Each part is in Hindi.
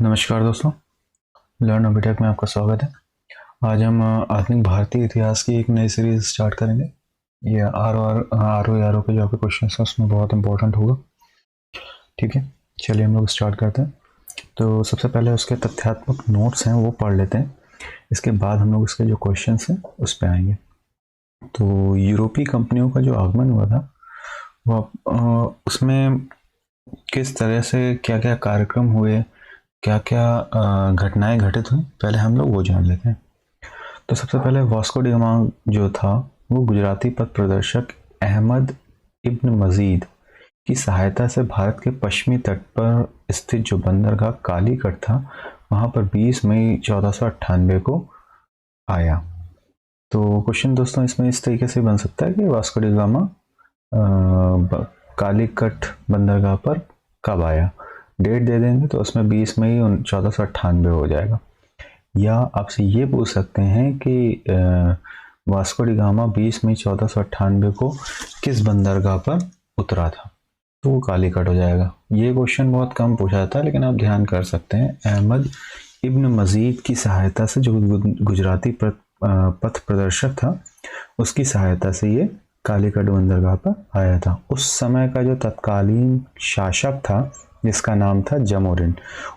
नमस्कार दोस्तों, लर्न अभिटेक में आपका स्वागत है। आज हम आधुनिक भारतीय इतिहास की एक नई सीरीज स्टार्ट करेंगे। ये आर ओ के जो आपके क्वेश्चन है उसमें बहुत इंपॉर्टेंट होगा। ठीक है, चलिए हम लोग स्टार्ट करते हैं। तो सबसे पहले उसके तथ्यात्मक नोट्स हैं वो पढ़ लेते हैं, इसके बाद हम लोग उसके जो क्वेश्चन हैं उस पर आएंगे। तो यूरोपीय कंपनियों का जो आगमन हुआ था वो उसमें किस तरह से क्या क्या कार्यक्रम हुए, क्या क्या घटनाएं घटित हुई, पहले हम लोग वो जान लेते हैं। तो सबसे पहले वास्को डी गामा जो था वो गुजराती पथ प्रदर्शक अहमद इब्न मजीद की सहायता से भारत के पश्चिमी तट पर स्थित जो बंदरगाह कालीकट था वहां पर 20 मई 1498 को आया। तो क्वेश्चन दोस्तों इसमें इस तरीके से बन सकता है कि वास्को डी गामा कालीकट बंदरगाह पर कब आया, डेट दे देंगे तो उसमें 20 मई 1498 हो जाएगा। या आपसे ये पूछ सकते हैं कि वास्को डी गामा 20 मई 1498 को किस बंदरगाह पर उतरा था, तो वो कालीकट हो जाएगा। ये क्वेश्चन बहुत कम पूछा जाता है लेकिन आप ध्यान कर सकते हैं, अहमद इब्न मजीद की सहायता से, जो गुजराती पथ प्रदर्शक था उसकी सहायता से ये कालीकट बंदरगाह पर आया था। उस समय का जो तत्कालीन शासक था जिसका नाम था जमोरिन,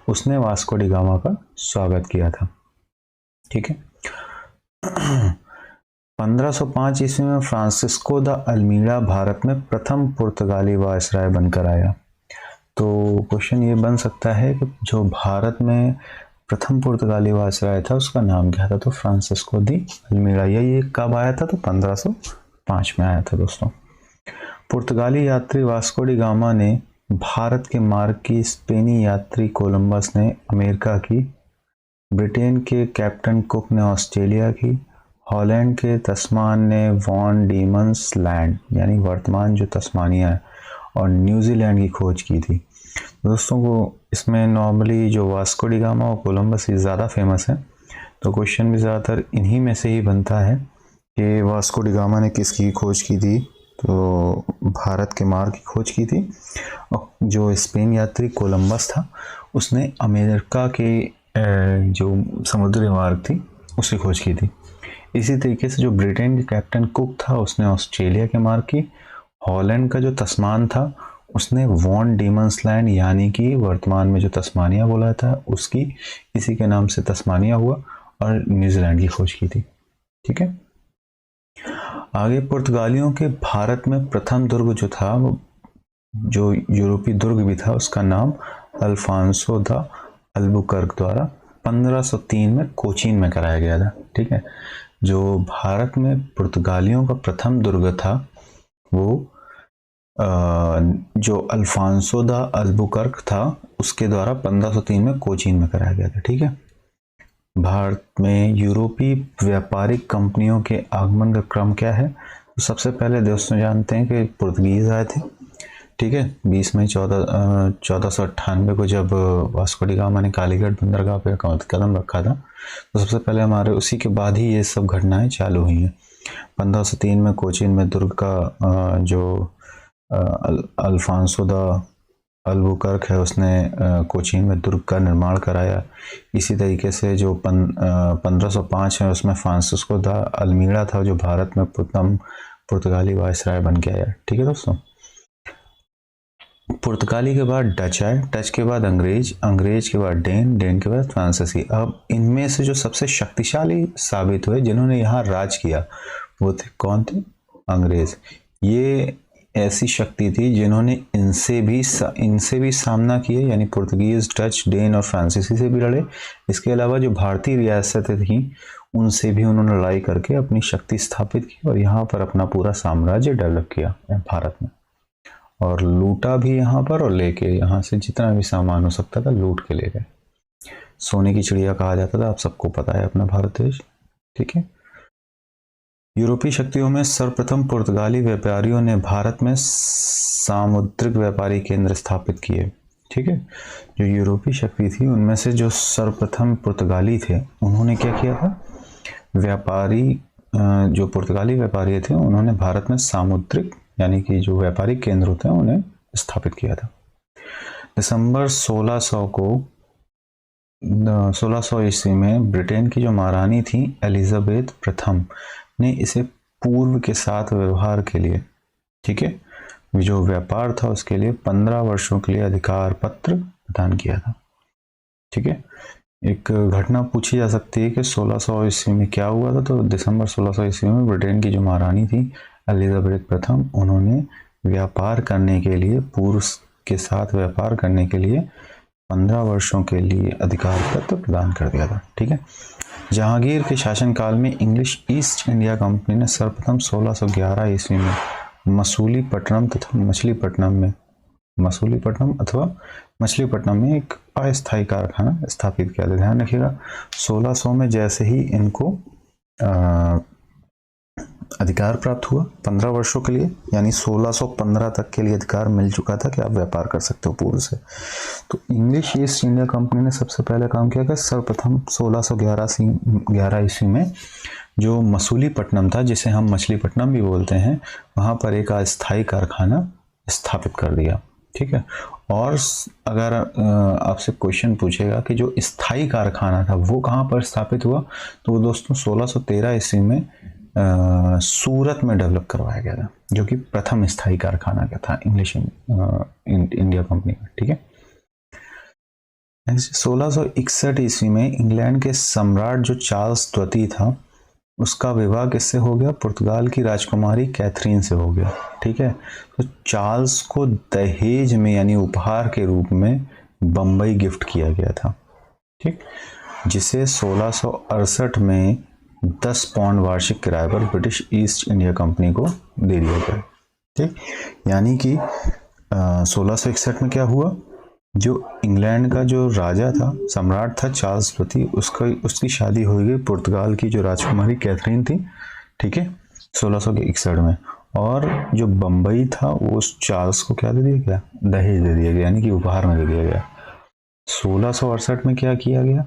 उसने वास्को डी गामा का स्वागत किया था। ठीक है। 1505 ईस्वी में फ्रांसिस्को द अल्मीड़ा भारत में प्रथम पुर्तगाली वायसराय बनकर आया। तो क्वेश्चन ये बन सकता है कि जो भारत में प्रथम पुर्तगाली वायसराय था उसका नाम क्या था, तो फ्रांसिस्को दी अल्मीड़ा। ये कब आया था, तो 1505 में आया था दोस्तों। पुर्तगाली यात्री वास्को डी गामा ने भारत के मार्ग की, स्पेनी यात्री कोलंबस ने अमेरिका की, ब्रिटेन के कैप्टन कुक ने ऑस्ट्रेलिया की, हॉलैंड के तस्मान ने वॉन डीमंस लैंड यानी वर्तमान जो तस्मानिया है और न्यूजीलैंड की खोज की थी। दोस्तों को इसमें नॉर्मली जो वास्को डी गामा और कोलंबस ही ज़्यादा फेमस है, तो क्वेश्चन भी ज़्यादातर इन्हीं में से ही बनता है कि वास्को डी गामा ने किसकी खोज की थी, तो भारत के मार्ग की खोज की थी। और जो स्पेन यात्री कोलंबस था उसने अमेरिका के जो समुद्री मार्ग थी उसकी खोज की थी। इसी तरीके से जो ब्रिटेन के कैप्टन कुक था उसने ऑस्ट्रेलिया के मार्ग की। हॉलैंड का जो तस्मान था उसने वॉन डीमंस लैंड यानी कि वर्तमान में जो तस्मानिया बोला था उसकी, इसी के नाम से तस्मानिया हुआ, और न्यूजीलैंड की खोज की थी। ठीक है। आगे पुर्तगालियों के भारत में प्रथम दुर्ग जो था वो जो यूरोपीय दुर्ग भी था उसका नाम अल्फांसो द अल्बुकर्क द्वारा 1503 में कोचीन में कराया गया था। ठीक है। जो भारत में पुर्तगालियों का प्रथम दुर्ग था वो जो अल्फांसो द अल्बुकर्क था उसके द्वारा 1503 में कोचीन में कराया गया था। ठीक है। भारत में यूरोपीय व्यापारिक कंपनियों के आगमन का क्रम क्या है, तो सबसे पहले दोस्तों जानते हैं कि पुर्तगीज आए थे। ठीक है। 20 मई 1498 को जब वास्को डी गामा ने कालीगढ़ बंदरगाह पे कदम रखा था, तो सबसे पहले हमारे उसी के बाद ही ये सब घटनाएं चालू हुई हैं। 1503 में कोचीन में दुर्ग का जो अल्फांसो द अल्बुकर्क है उसने कोचीन में दुर्ग का निर्माण कराया। इसी तरीके से जो 1505 है उसमें फ्रांसिस्को द अल्मीड़ा था जो भारत में प्रथम पुर्तगाली वायसराय बन के आया। ठीक है दोस्तों। पुर्तगाली के बाद डच आए, डच के बाद अंग्रेज, अंग्रेज के बाद डेन, डेन के बाद फ्रांसीसी। अब इनमें से जो सबसे शक्तिशाली साबित हुए जिन्होंने यहाँ राज किया वो थे, कौन थे, अंग्रेज। ये ऐसी शक्ति थी जिन्होंने इनसे भी सामना किया, यानी पुर्तगीज, डच, डेन और फ्रांसीसी से भी लड़े। इसके अलावा जो भारतीय रियासतें थी उनसे भी उन्होंने लड़ाई करके अपनी शक्ति स्थापित की और यहाँ पर अपना पूरा साम्राज्य डेवलप किया भारत में, और लूटा भी यहाँ पर, और लेके यहाँ से जितना भी सामान हो सकता था लूट के ले गए। सोने की चिड़िया कहा जाता था, आप सबको पता है अपना भारत देश। ठीक है। यूरोपीय शक्तियों में सर्वप्रथम पुर्तगाली व्यापारियों ने भारत में सामुद्रिक व्यापारी केंद्र स्थापित किए। ठीक है। जो यूरोपीय शक्ति थी उनमें से जो सर्वप्रथम पुर्तगाली थे उन्होंने क्या किया था, व्यापारी जो पुर्तगाली व्यापारी थे उन्होंने भारत में सामुद्रिक यानी कि जो व्यापारिक केंद्र होते हैं उन्हें स्थापित किया था। दिसंबर 1600 को 1600 ईस्वी में ब्रिटेन की जो महारानी थी एलिजाबेथ प्रथम ने इसे पूर्व के साथ व्यवहार के लिए, ठीक है, जो व्यापार था उसके लिए 15 वर्षों के लिए अधिकार पत्र प्रदान किया था। ठीक है, एक घटना पूछी जा सकती है कि 1600 ईस्वी में क्या हुआ था। तो दिसंबर 1600 ईस्वी में ब्रिटेन की जो महारानी थी एलिजाबेथ प्रथम, उन्होंने व्यापार करने के लिए, पूर्व के साथ व्यापार करने के लिए 15 वर्षों के लिए अधिकार पत्र प्रदान कर दिया था। ठीक है, जहांगीर के शासनकाल में इंग्लिश ईस्ट इंडिया कंपनी ने सर्वप्रथम 1611 ईस्वी में मसूलीपट्टनम तथा मछलीपट्टनम में एक अस्थायी कारखाना स्थापित किया था। ध्यान रखिएगा, 1600 में जैसे ही इनको अधिकार प्राप्त हुआ 15 वर्षों के लिए, यानी 1615 तक के लिए अधिकार मिल चुका था कि आप व्यापार कर सकते हो पूर्व से। तो इंग्लिश ईस्ट इंडिया कंपनी ने सबसे पहले काम किया कि सर्वप्रथम 1611 ईस्वी में जो मसूलीपट्टनम था, जिसे हम मछलीपट्टनम भी बोलते हैं, वहां पर एक अस्थायी कारखाना स्थापित कर दिया। ठीक है, और अगर आपसे क्वेश्चन पूछेगा कि जो स्थायी कारखाना था वो कहाँ पर स्थापित हुआ, तो वो दोस्तों 1613 ईस्वी में सूरत में डेवलप करवाया गया था, जो कि प्रथम स्थायी कारखाना का था इंग्लिश इंडिया कंपनी का। ठीक है, 1661 ईस्वी में इंग्लैंड के सम्राट जो चार्ल्स द्वितीय था, उसका विवाह किससे हो गया? पुर्तगाल की राजकुमारी कैथरीन से हो गया। ठीक है, तो चार्ल्स को दहेज में यानी उपहार के रूप में बम्बई गिफ्ट किया गया था। ठीक, जिसे 1668 में 10 पाउंड वार्षिक किराए पर ब्रिटिश ईस्ट इंडिया कंपनी को दे दिया गया। ठीक, यानी कि 1661 में क्या हुआ, जो इंग्लैंड का जो राजा था, सम्राट था चार्ल्स द्वितीय, उसकी शादी हो गई पुर्तगाल की जो राजकुमारी कैथरीन थी। ठीक है, 1661 में, और जो बम्बई था वो उस चार्ल्स को क्या दे दिया गया? दहेज दे दिया गया, यानी कि उपहार में दे दिया गया। 1668 में क्या किया गया,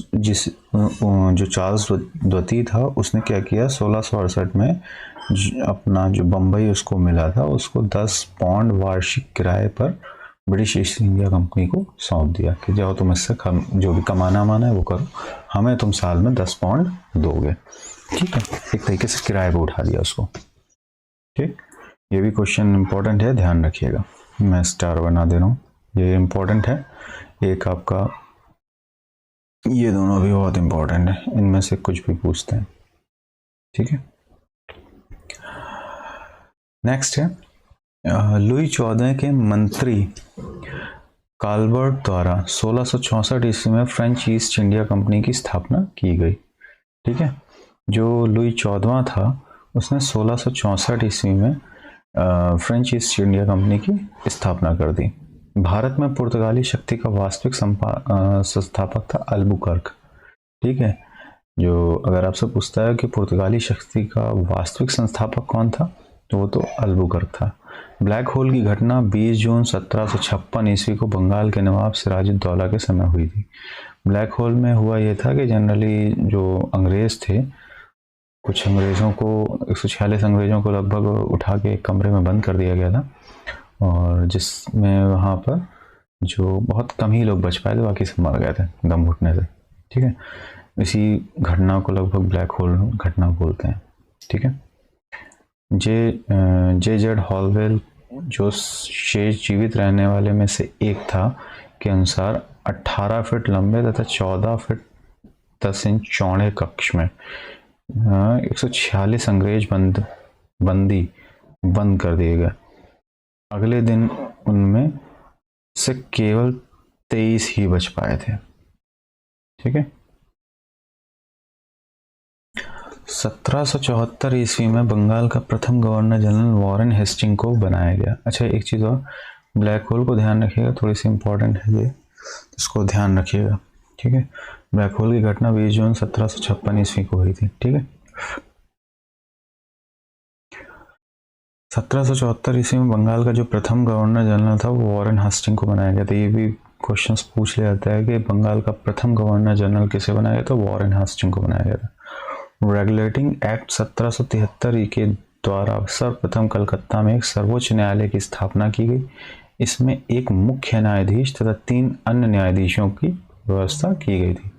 जो चार्ल्स द्वितीय था उसने क्या किया, 1668 में अपना जो बम्बई उसको मिला था, उसको 10 पाउंड वार्षिक किराए पर ब्रिटिश ईस्ट इंडिया कंपनी को सौंप दिया कि जाओ तुम इससे जो भी कमाना माना है वो करो, हमें तुम साल में 10 पाउंड दोगे। ठीक है, एक तरीके से किराए पर उठा दिया उसको। ठीक, ये भी क्वेश्चन इंपॉर्टेंट है, ध्यान रखिएगा, मैं स्टार बना दे रहा हूँ, ये इंपॉर्टेंट है। एक आपका, ये दोनों भी बहुत इंपॉर्टेंट है, इनमें से कुछ भी पूछते हैं। ठीक है, नेक्स्ट है लुई 14 के मंत्री काल्बर्ट द्वारा 1664 ईस्वी में फ्रेंच ईस्ट इंडिया कंपनी की स्थापना की गई। ठीक है, जो लुई 14वां था उसने 1664 ईस्वी में फ्रेंच ईस्ट इंडिया कंपनी की स्थापना कर दी। भारत में पुर्तगाली शक्ति का वास्तविक संस्थापक था अल्बुकर्क। ठीक है, जो अगर आपसे पूछता है कि पुर्तगाली शक्ति का वास्तविक संस्थापक कौन था, तो वो तो अल्बुकर्क था। ब्लैक होल की घटना 20 जून 1756 ईस्वी को बंगाल के नवाब सिराजुद्दौला के समय हुई थी। ब्लैक होल में हुआ ये था कि जनरली जो अंग्रेज थे, कुछ अंग्रेज़ों को 146 अंग्रेज़ों को लगभग उठा के एक कमरे में बंद कर दिया गया था, और जिसमें वहाँ पर जो बहुत कम ही लोग बच पाए थे, बाकी सब मर गए थे दम घुटने से। ठीक है, इसी घटना को लगभग ब्लैक होल घटना बोलते हैं। ठीक है, जेड हॉलवेल, जो शेष जीवित रहने वाले में से एक था, के अनुसार 18 फीट लंबे तथा 14 फीट 10 इंच चौड़े कक्ष में 146 अंग्रेज बंदी बंद कर दिए गए। अगले दिन उनमें से केवल 23 ही बच पाए थे। ठीक है, 1774 ईस्वी में बंगाल का प्रथम गवर्नर जनरल वॉरेन हेस्टिंग को बनाया गया। अच्छा, एक चीज़ और, ब्लैक होल को ध्यान रखिएगा, थोड़ी सी इंपॉर्टेंट है ये, इसको ध्यान रखिएगा। ठीक है, ब्लैक होल की घटना 20 जून 1756 ईस्वी को हुई थी। ठीक है, 1774 ईस्वी में बंगाल का जो प्रथम गवर्नर जनरल था वो वॉरेन हेस्टिंग को बनाया गया था। ये भी क्वेश्चंस पूछ लिया जाता है कि बंगाल का प्रथम गवर्नर जनरल किसे बनाया गया था? वॉरेन हेस्टिंग को बनाया गया था। रेगुलेटिंग एक्ट 1773 के द्वारा सर्वप्रथम कलकत्ता में एक सर्वोच्च न्यायालय की स्थापना की गई। इसमें एक मुख्य न्यायाधीश तथा 3 अन्य न्यायाधीशों की व्यवस्था की गई थी।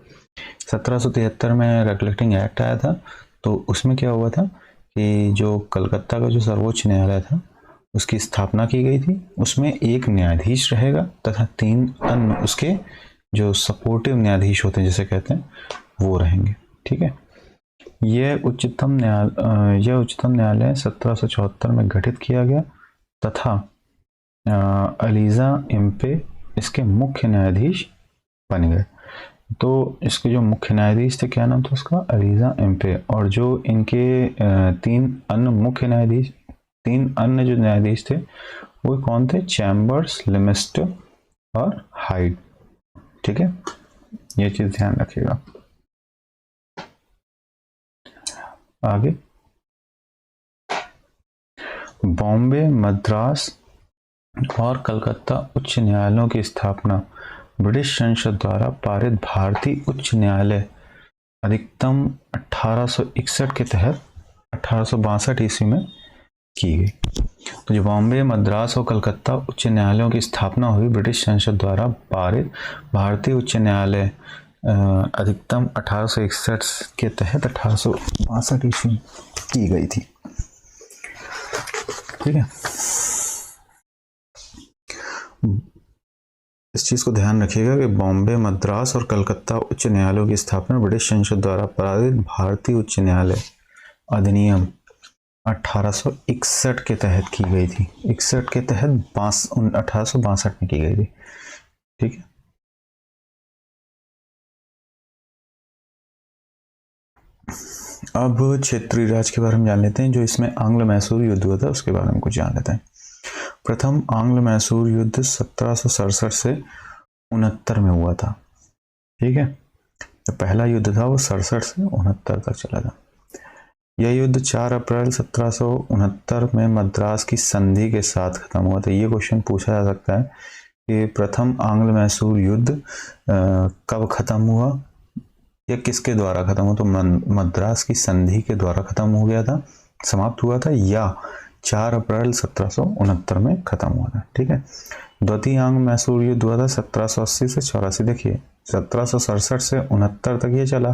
1773 में रेगुलेटिंग एक्ट आया था, तो उसमें क्या हुआ था कि जो कलकत्ता का जो सर्वोच्च न्यायालय था उसकी स्थापना की गई थी। उसमें एक न्यायाधीश रहेगा तथा 3 अन्य उसके जो सपोर्टिव न्यायाधीश होते हैं जिसे कहते हैं वो रहेंगे। ठीक है, यह उच्चतम न्यायालय 1774 में गठित किया गया तथा एलिजा इम्पे इसके मुख्य न्यायाधीश बन गए। तो इसके जो मुख्य न्यायाधीश थे, क्या नाम था उसका, एलिजा इम्पे। और जो इनके 3 अन्य जो न्यायाधीश थे वो कौन थे, चैम्बर्स, लिमिस्टर और हाइड। ठीक है, ये चीज ध्यान रखिएगा। आगे, बॉम्बे, मद्रास और कलकत्ता उच्च न्यायालयों की स्थापना ब्रिटिश संसद द्वारा पारित भारतीय उच्च न्यायालय अधिनियम 1861 के तहत 1862 ईस्वी में की गई। तो जो बॉम्बे, मद्रास और कलकत्ता उच्च न्यायालयों की स्थापना हुई ब्रिटिश संसद द्वारा पारित भारतीय उच्च न्यायालय अधिनियम 1861 के तहत 1862 ईस्वी में की गई थी। ठीक है, इस चीज को ध्यान रखिएगा कि बॉम्बे, मद्रास और कलकत्ता उच्च न्यायालयों की स्थापना ब्रिटिश संसद द्वारा पारित भारतीय उच्च न्यायालय अधिनियम 1861 के तहत की गई थी। 61 के तहत 1862 में की गई थी। ठीक है, अब क्षेत्रीय राज के बारे में जान लेते हैं। जो इसमें आंग्ल मैसूर युद्ध हुआ था उसके बारे में कुछ जान लेते हैं। प्रथम आंग्ल मैसूर युद्ध 1767 से 69 में हुआ था। ठीक है, जो पहला युद्ध था वो 67 से 69 तक चला था। यह युद्ध 4 अप्रैल 1769 में मद्रास की संधि के साथ खत्म हुआ था। ये क्वेश्चन पूछा जा सकता है कि प्रथम आंग्ल मैसूर युद्ध कब खत्म हुआ या किसके द्वारा खत्म हुआ। तो मद्रास की संधि के द्वारा खत्म हो गया था, समाप्त हुआ था, या 4 अप्रैल 1769 में खत्म हुआ था। ठीक है, द्वितीय आंग्ल मैसूर युद्ध हुआ था 1780 से 84। देखिए 1767 से 69 तक ये चला।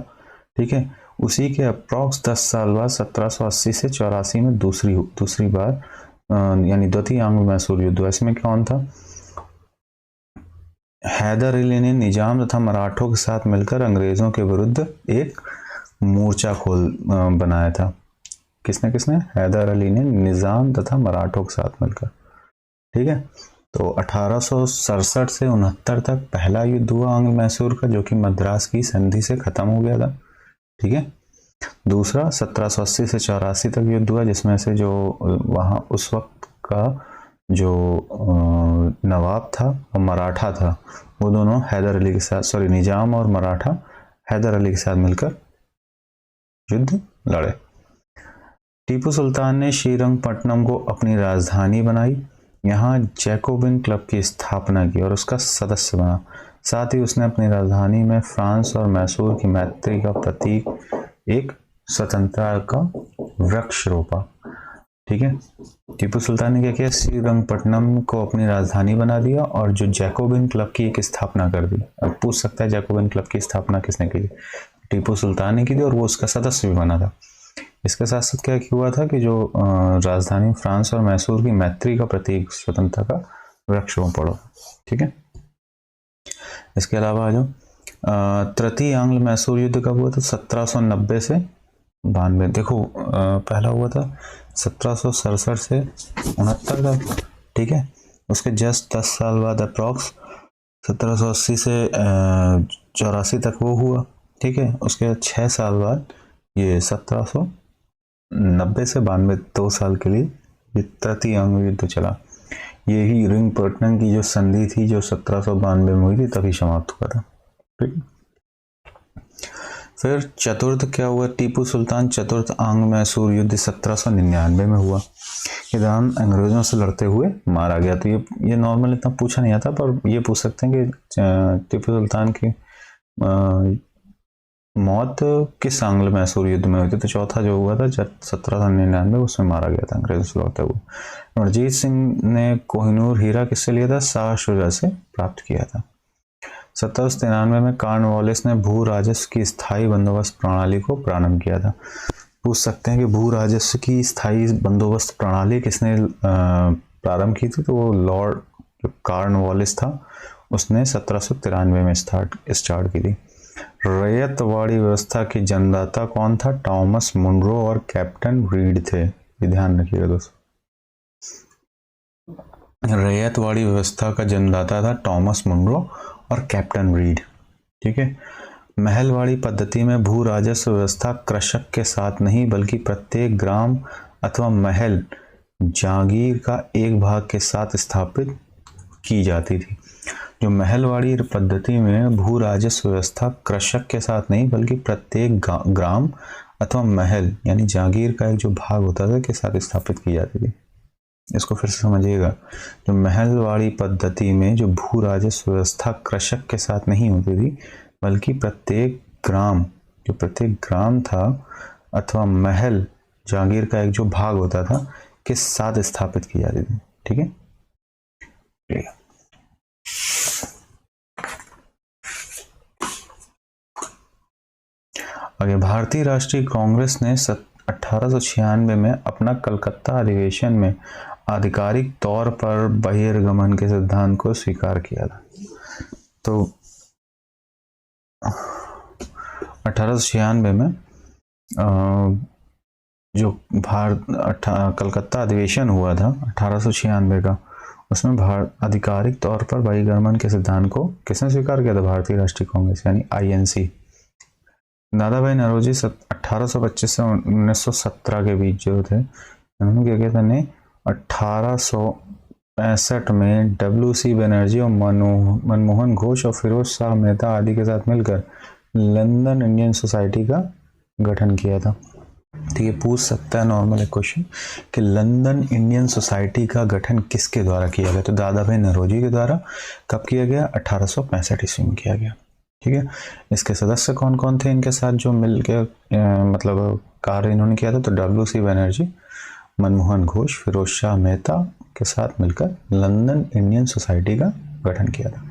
ठीक है, उसी के अप्रॉक्स 10 साल बाद 1780 से 84 में दूसरी बार यानी द्वितीय आंग्ल मैसूर युद्ध। इसमें कौन था, हैदर अली ने निजाम तथा मराठों के साथ मिलकर अंग्रेजों के विरुद्ध एक मोर्चा बनाया था। किसने, हैदर अली ने निजाम तथा मराठों के साथ मिलकर। ठीक है, तो 1867 से 69 तक पहला युद्ध हुआ आंग्ल मैसूर का, जो कि मद्रास की संधि से खत्म हो गया था। ठीक है, दूसरा 1780 से 84 तक युद्ध हुआ, जिसमें से जो वहां उस वक्त का जो नवाब था और मराठा था वो दोनों हैदर अली के साथ, निजाम और मराठा हैदर अली के साथ मिलकर युद्ध लड़े। टीपू सुल्तान ने श्रीरंगपट्टनम को अपनी राजधानी बनाई, यहाँ जैकोबिन क्लब की स्थापना की और उसका सदस्य बना। साथ ही उसने अपनी राजधानी में फ्रांस और मैसूर की मैत्री का प्रतीक एक स्वतंत्रता का वृक्ष रोपा। ठीक है, टीपू सुल्तान ने क्या किया, श्रीरंगपट्टनम को अपनी राजधानी बना दिया और जो जैकोबिन क्लब की एक स्थापना कर दी। अब पूछ सकता है जैकोबिन क्लब की स्थापना किसने की, टीपू सुल्तान ने की थी और वो उसका सदस्य भी बना था। इसके साथ साथ क्या हुआ था कि जो राजधानी फ्रांस और मैसूर की मैत्री का प्रतीक स्वतंत्रता का वृक्ष रोपण। ठीक है, इसके अलावा आ जाओ तृतीय आंग्ल मैसूर युद्ध कब हुआ था, 1790 से 92। देखो पहला हुआ था 1767 से 69 तक। ठीक है, उसके जस्ट 10 साल बाद अप्रॉक्स 1780 से 84 तक वो हुआ। ठीक है, उसके 6 साल बाद ये 1790 से 92, 2 साल के लिए ये तृतीय आंग्ल युद्ध चला। यही रिंगपट्टनम की जो संधि थी जो 1792 में हुई थी तभी समाप्त हुआ था। ठीक, फिर चतुर्थ क्या हुआ, टीपू सुल्तान चतुर्थ आंग्ल मैसूर युद्ध 1799 में हुआ। ये दौरान अंग्रेजों से लड़ते हुए मारा गया। तो ये नॉर्मल इतना पूछा नहीं आता, पर ये पूछ सकते हैं कि टीपू सुल्तान की मौत किस आंग्ल मैसूर युद्ध में हुई थी। तो चौथा जो हुआ था 1799 उसमें मारा गया था अंग्रेजों से लड़ते हुए। रणजीत सिंह ने कोहिनूर हीरा किससे लिया था, शाह शुजा से प्राप्त किया था। 1793 में कॉर्नवालिस ने भू राजस्व की स्थायी बंदोबस्त प्रणाली को प्रारंभ किया था। पूछ सकते हैं कि भू राजस्व की स्थायी बंदोबस्त प्रणाली किसने प्रारंभ की थी, तो वो लॉर्ड कॉर्नवालिस था, उसने 1793 में स्टार्ट की थी। रैयतवाड़ी व्यवस्था की जन्मदाता कौन था? टॉमस मुनरो और कैप्टन रीड थे। ये ध्यान रखिएगा दोस्तों, रैयतवाड़ी व्यवस्था का जन्मदाता था टॉमस मुनरो और कैप्टन रीड। ठीक है। महलवाड़ी पद्धति में भू राजस्व व्यवस्था कृषक के साथ नहीं बल्कि प्रत्येक ग्राम अथवा महल जागीर का एक भाग के साथ स्थापित की जाती थी। जो महलवाड़ी पद्धति में भू राजस्व व्यवस्था कृषक के साथ नहीं बल्कि प्रत्येक ग्राम अथवा महल यानी जागीर का एक जो भाग होता था के साथ स्थापित की जाती थी। इसको फिर से समझिएगा, जो महलवाड़ी पद्धति में जो भू राजस्व व्यवस्था कृषक के साथ नहीं होती थी बल्कि प्रत्येक ग्राम था अथवा महल जागीर का एक जो भाग होता था के साथ स्थापित की जाती थी। ठीक है। आगे, भारतीय राष्ट्रीय कांग्रेस ने 1896 में अपना कलकत्ता अधिवेशन में आधिकारिक तौर पर बहिर्गमन के सिद्धांत को स्वीकार किया था। तो 1896 में जो कलकत्ता अधिवेशन हुआ था 1896 का, उसमें आधिकारिक तौर पर बहिर्गमन के सिद्धांत को किसने स्वीकार किया था? भारतीय राष्ट्रीय कांग्रेस यानी INC। दादा भाई नौरोजी 1825 से 1917 के बीच जो थे, उन्होंने क्या किया था ने 1865 में WC बनर्जी और मनमोहन घोष और फिरोज शाह मेहता आदि के साथ मिलकर लंदन इंडियन सोसाइटी का गठन किया था। ठीक है, पूछ सकता है नॉर्मल एक क्वेश्चन कि लंदन इंडियन सोसाइटी का गठन किसके द्वारा किया गया? तो दादा भाई नौरोजी के द्वारा। कब किया गया? 1865 ईस्वी में किया गया। ठीक है। इसके सदस्य कौन कौन थे इनके साथ जो मिल के मतलब कार्य इन्होंने किया था? तो WC बनर्जी, मनमोहन घोष, फिरोज शाह मेहता के साथ मिलकर लंदन इंडियन सोसाइटी का गठन किया था।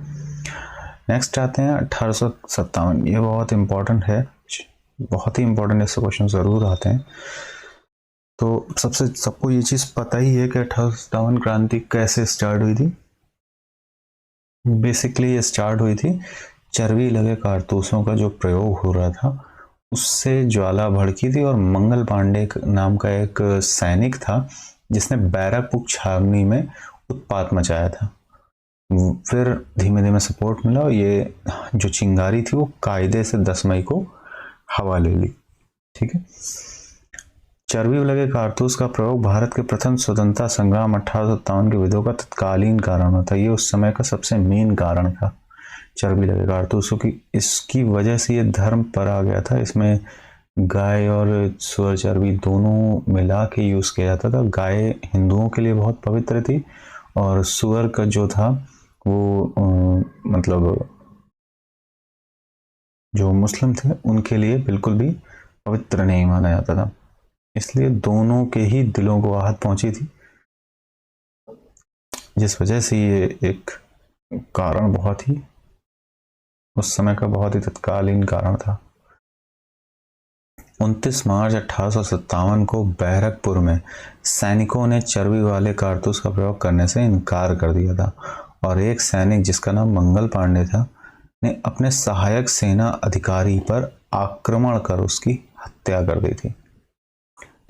नेक्स्ट आते हैं 1857। ये बहुत इंपॉर्टेंट है, बहुत ही इंपॉर्टेंट, इससे क्वेश्चन जरूर आते हैं। तो सबको ये चीज पता ही है कि 1857 क्रांति कैसे स्टार्ट हुई थी। बेसिकली ये स्टार्ट हुई थी चर्बी लगे कारतूसों का जो प्रयोग हो रहा था उससे ज्वाला भड़की थी, और मंगल पांडे नाम का एक सैनिक था जिसने बैरकपुर छावनी में उत्पात मचाया था। फिर धीमे धीमे सपोर्ट मिला और ये जो चिंगारी थी वो कायदे से 10 मई को हवा ले ली। ठीक है। चर्बी लगे कारतूस का प्रयोग भारत के प्रथम स्वतंत्रता संग्राम 1857 के विद्रोह का तत्कालीन कारण था। ये उस समय का सबसे मेन कारण था चर्बी लगे कारतूसों की। इसकी वजह से ये धर्म पर आ गया था। इसमें गाय और सुअर चर्बी दोनों मिला के यूज किया जाता था। गाय हिंदुओं के लिए बहुत पवित्र थी और सुअर का जो था वो मतलब जो मुस्लिम थे उनके लिए बिल्कुल भी पवित्र नहीं माना जाता था, इसलिए दोनों के ही दिलों को आहत पहुंची थी, जिस वजह से ये एक कारण बहुत ही उस समय का बहुत ही तत्कालीन कारण था। 29 मार्च 1857 को बैरकपुर में सैनिकों ने चर्बी वाले कारतूस का प्रयोग करने से इनकार कर दिया था और एक सैनिक जिसका नाम मंगल पांडे था ने अपने सहायक सेना अधिकारी पर आक्रमण कर उसकी हत्या कर दी थी।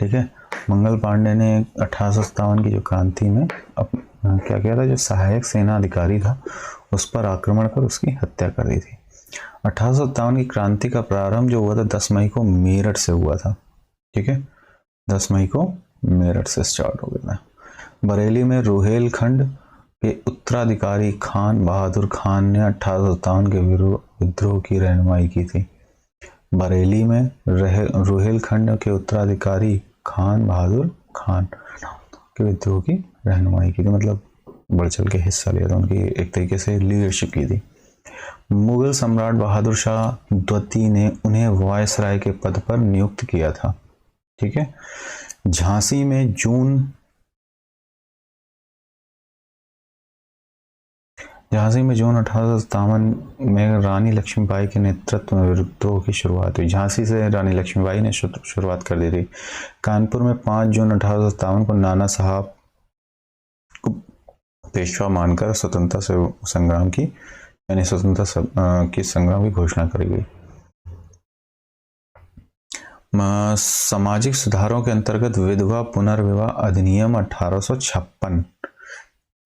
ठीक है। मंगल पांडे ने 1857 की जो क्रांति में क्या किया था, जो सहायक सेना अधिकारी था उस पर आक्रमण कर उसकी हत्या कर दी थी। 1857 की क्रांति का प्रारंभ जो हुआ था 10 मई को मेरठ से हुआ था। ठीक है, 10 मई को मेरठ से स्टार्ट हो गया था। बरेली में रुहेलखंड के उत्तराधिकारी खान बहादुर खान ने 1857 के विद्रोह की रहनुमाई की थी। बरेली में रुहेलखंड के उत्तराधिकारी खान बहादुर खान के विद्रोह की रहनुमाई की थी, मतलब बढ़ चढ़ के हिस्सा लिया था, उनकी एक तरीके से लीडरशिप की थी। मुगल सम्राट बहादुर शाह द्वितीय ने उन्हें वायसराय के पद पर नियुक्त किया था। ठीक है। झांसी में झांसी में जून 1857 में रानी लक्ष्मीबाई के नेतृत्व में विद्रोह की शुरुआत हुई। झांसी से रानी लक्ष्मीबाई ने शुरुआत कर दी थी। कानपुर में 5 जून 1857 को नाना साहब को पेशवा मानकर स्वतंत्रता संग्राम की यानी स्वतंत्रता की संग्राम की घोषणा करी गई। सामाजिक सुधारों के अंतर्गत विधवा पुनर्विवाह अधिनियम 1856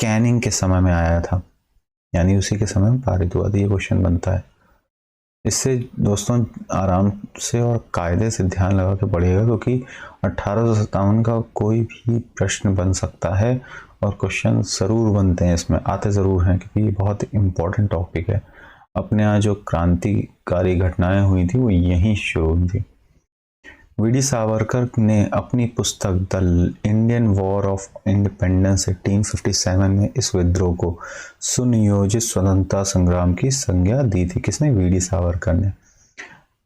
कैनिंग के समय में आया था, यानी उसी के समय में पारित हुआ था। ये क्वेश्चन बनता है। इससे दोस्तों आराम से और कायदे से ध्यान लगा के पढ़िएगा, क्योंकि 1857 का कोई भी प्रश्न बन सकता है और क्वेश्चन ज़रूर बनते हैं, इसमें आते ज़रूर हैं, क्योंकि ये बहुत इम्पोर्टेंट टॉपिक है। अपने यहाँ जो क्रांतिकारी घटनाएं हुई थी वो यहीं शुरू हुई थी। वी.डी. सावरकर ने अपनी पुस्तक the Indian war of independence 1857 में इस विद्रोह को सुनियोजित स्वतंत्रता संग्राम की संज्ञा दी थी। किसने? वी.डी. सावरकर ने।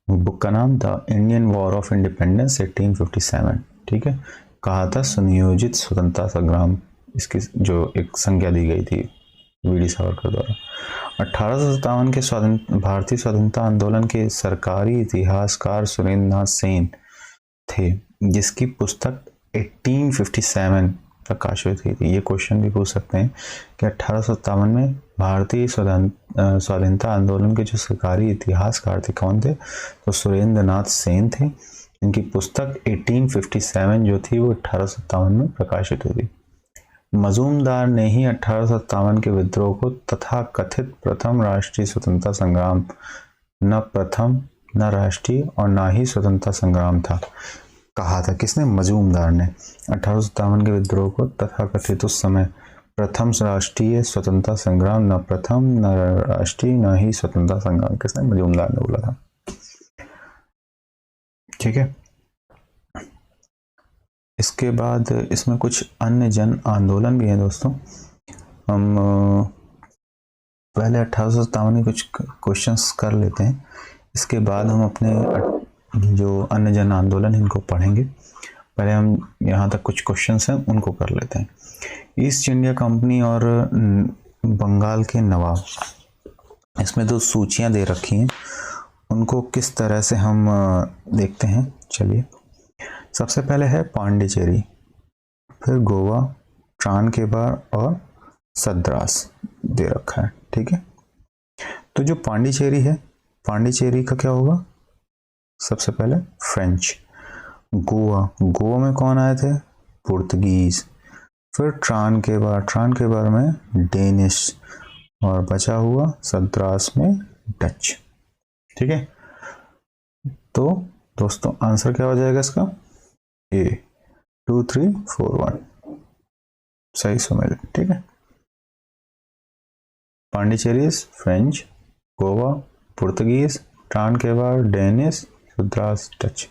बुक का नाम the Indian war of independence 1857, ठीक है। कहा था सुनियोजित स्वतंत्रता संग्राम, इसकी जो एक संज्ञा दी गई थी वी.डी. सावरकर द्वारा। 1857 के भारतीय स्वतंत्रता आंदोलन के सरकारी इतिहासकार सुरेंद्र नाथ सेन थे, जिसकी पुस्तक 1857 प्रकाशित हुई थी। ये क्वेश्चन भी पूछ सकते हैं कि 1857 में भारतीय स्वाधीनता आंदोलन के जो सरकारी इतिहासकार थे कौन थे? तो सुरेंद्र नाथ सेन थे। इनकी पुस्तक 1857 जो थी वो 1857 में प्रकाशित हुई थी। मजूमदार ने ही 1857 के विद्रोह को तथा कथित प्रथम राष्ट्रीय स्वतंत्रता संग्राम, न प्रथम न राष्ट्रीय और न ही स्वतंत्रता संग्राम था, कहा था। किसने? मजूमदार ने 1857 के विद्रोह को तथा कथित उस समय प्रथम राष्ट्रीय स्वतंत्रता संग्राम, न प्रथम न राष्ट्रीय न ही स्वतंत्रता संग्राम, किसने? मजूमदार ने बोला था, ठीक है। इसके बाद इसमें कुछ अन्य जन आंदोलन भी हैं दोस्तों। हम पहले 1857 के कुछ क्वेश्चंस कर लेते हैं, इसके बाद हम अपने जो अन्य जन आंदोलन इनको पढ़ेंगे। पहले हम यहाँ तक कुछ क्वेश्चंस हैं उनको कर लेते हैं। ईस्ट इंडिया कंपनी और बंगाल के नवाब, इसमें दो सूचियाँ दे रखी हैं, उनको किस तरह से हम देखते हैं। चलिए, सबसे पहले है पांडिचेरी, फिर गोवा, ट्रांकेबार और सद्रास दे रखा है, ठीक है। तो जो पांडिचेरी है, पांडिचेरी का क्या होगा? सबसे पहले फ्रेंच। गोवा में कौन आए थे? पुर्तगीज। फिर ट्रांकेबार में डेनिश, और बचा हुआ सद्रास में डच, ठीक है। तो दोस्तों आंसर क्या हो जाएगा इसका? ए 2 3 4 1 सही सुमेल, ठीक है। Pondicherry French, Goa Portuguese, Tranquebar Danish, Sadras Dutch.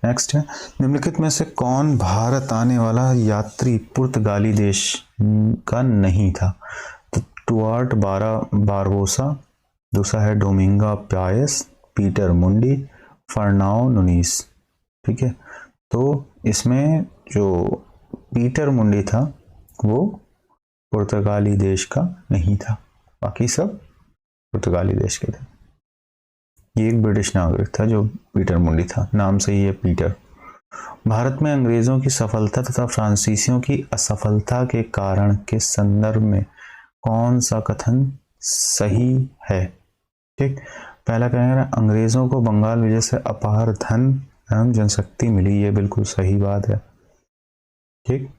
Next है, निम्नलिखित में से कौन भारत आने वाला यात्री पुर्तगाली देश का नहीं था? तो टुआर्ट बारबोसा, दूसरा है डोमिंगा पायस, पीटर मुंडी, फर्नाओ नुनीस, ठीक है। तो इसमें जो पीटर मुंडी था वो पुर्तगाली देश का नहीं था, बाकी सब पुर्तगाली देश के थे। ये एक ब्रिटिश नागरिक था जो पीटर मुंडी था, नाम से ही है पीटर। भारत में अंग्रेजों की सफलता तथा फ्रांसीसियों की असफलता के कारण के संदर्भ में कौन सा कथन सही है? ठीक, पहला कहेंगे अंग्रेजों को बंगाल विजय से अपार धन एवं जनशक्ति मिली, ये बिल्कुल सही बात है, ठीक,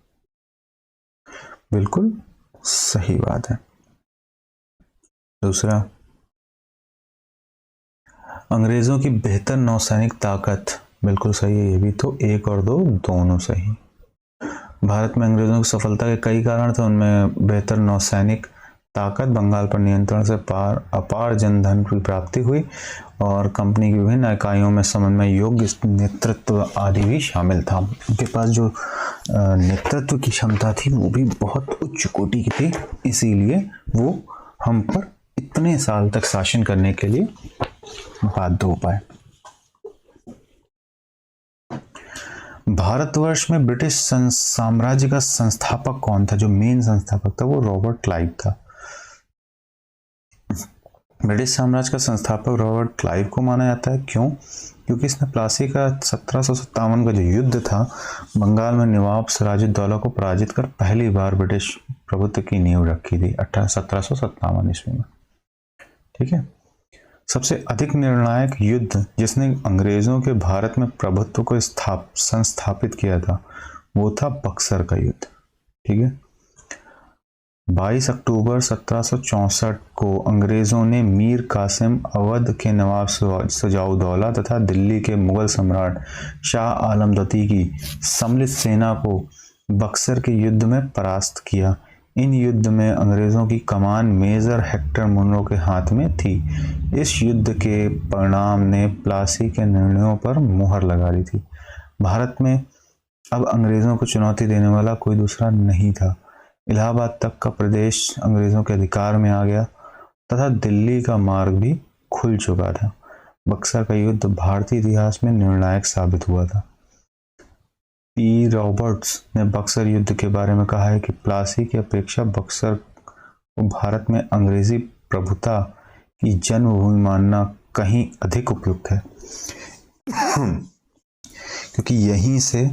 बिल्कुल सही बात है। दूसरा, अंग्रेजों की बेहतर नौसैनिक ताकत, बिल्कुल सही है ये भी। तो 1 और 2 दोनों सही। भारत में अंग्रेजों की सफलता के कई कारण थे, उनमें बेहतर नौसैनिक ताकत, बंगाल पर नियंत्रण से अपार जनधन की प्राप्ति हुई और कंपनी की विभिन्न इकाइयों में समन्वय योग्य नेतृत्व आदि भी शामिल था। उनके पास जो नेतृत्व की क्षमता थी वो भी बहुत उच्च कोटि की थी, इसीलिए वो हम पर इतने साल तक शासन करने के लिए बाध्य हो पाए। भारतवर्ष में ब्रिटिश साम्राज्य का संस्थापक कौन था? जो मेन संस्थापक था वो रॉबर्ट क्लाइव था। ब्रिटिश साम्राज्य का संस्थापक रॉबर्ट क्लाइव को माना जाता है। क्यों? क्योंकि इसने प्लासी का 1757 का जो युद्ध था, बंगाल में नवाब सिराजुद्दौला को पराजित कर पहली बार ब्रिटिश प्रभुत्व की नींव रखी थी 1757 ईस्वी में। ठीक है। सबसे अधिक निर्णायक युद्ध जिसने अंग्रेजों के भारत में प्रभुत्व को संस्थापित किया था, वो था बक्सर का युद्ध। ठीक है। 22 अक्टूबर 1764 को अंग्रेजों ने मीर कासिम, अवध के नवाब सुजाउद्दौला तथा दिल्ली के मुगल सम्राट शाह आलम द्वितीय की सम्मिलित सेना को बक्सर के युद्ध में परास्त किया। इन युद्ध में अंग्रेजों की कमान मेजर हेक्टर मुनरो के हाथ में थी। इस युद्ध के परिणाम ने प्लासी के निर्णयों पर मुहर लगा दी थी। भारत में अब अंग्रेजों को चुनौती देने वाला कोई दूसरा नहीं था। इलाहाबाद तक का प्रदेश अंग्रेजों के अधिकार में आ गया तथा दिल्ली का मार्ग भी खुल चुका था। बक्सर का युद्ध भारतीय इतिहास में निर्णायक साबित हुआ था। पी रॉबर्ट्स ने बक्सर युद्ध के बारे में कहा है कि प्लासी की अपेक्षा बक्सर को भारत में अंग्रेजी प्रभुता की जन्मभूमि मानना कहीं अधिक उपयुक्त है, क्योंकि यहीं से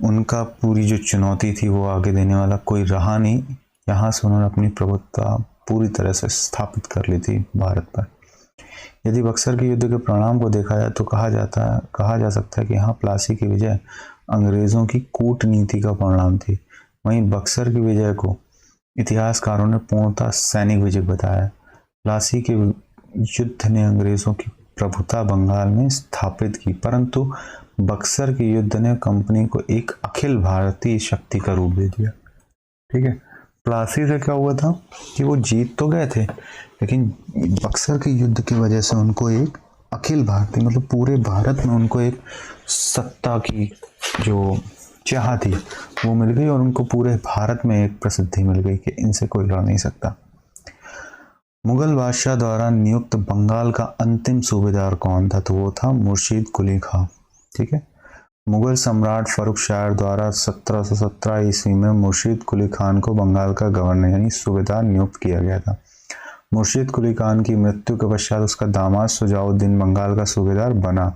उनका पूरी जो चुनौती थी वो आगे देने वाला कोई रहा नहीं। यहाँ से उन्होंने अपनी प्रभुत्ता पूरी तरह से स्थापित कर ली थी भारत पर। यदि बक्सर के युद्ध के परिणाम को देखा जाए तो कहा जा सकता है कि यहाँ प्लासी की विजय अंग्रेजों की कूटनीति का परिणाम थी। वहीं बक्सर की विजय को इतिहासकारों ने पूर्णतः सैनिक विजय बताया। प्लासी के युद्ध ने अंग्रेजों की प्रभुता बंगाल में स्थापित की, परंतु बक्सर के युद्ध ने कंपनी को एक अखिल भारतीय शक्ति का रूप दे दिया। ठीक है। प्लासी से क्या हुआ था कि वो जीत तो गए थे, लेकिन बक्सर के युद्ध की वजह से उनको एक अखिल भारतीय, मतलब पूरे भारत में उनको एक सत्ता की जो चाह थी वो मिल गई और उनको पूरे भारत में एक प्रसिद्धि मिल गई कि इनसे कोई लड़ नहीं सकता। मुगल बादशाह द्वारा नियुक्त बंगाल का अंतिम सूबेदार कौन था? तो वो था मुर्शीद कुली खां। ठीक है। मुगल सम्राट फर्रुख शाह द्वारा 1717 ईस्वी में मुर्शीद कुली खान को बंगाल का गवर्नर यानी सूबेदार नियुक्त किया गया था। मुर्शीद कुली खान की मृत्यु के पश्चात उसका दामाद सुजाउद्दीन बंगाल का सूबेदार बना।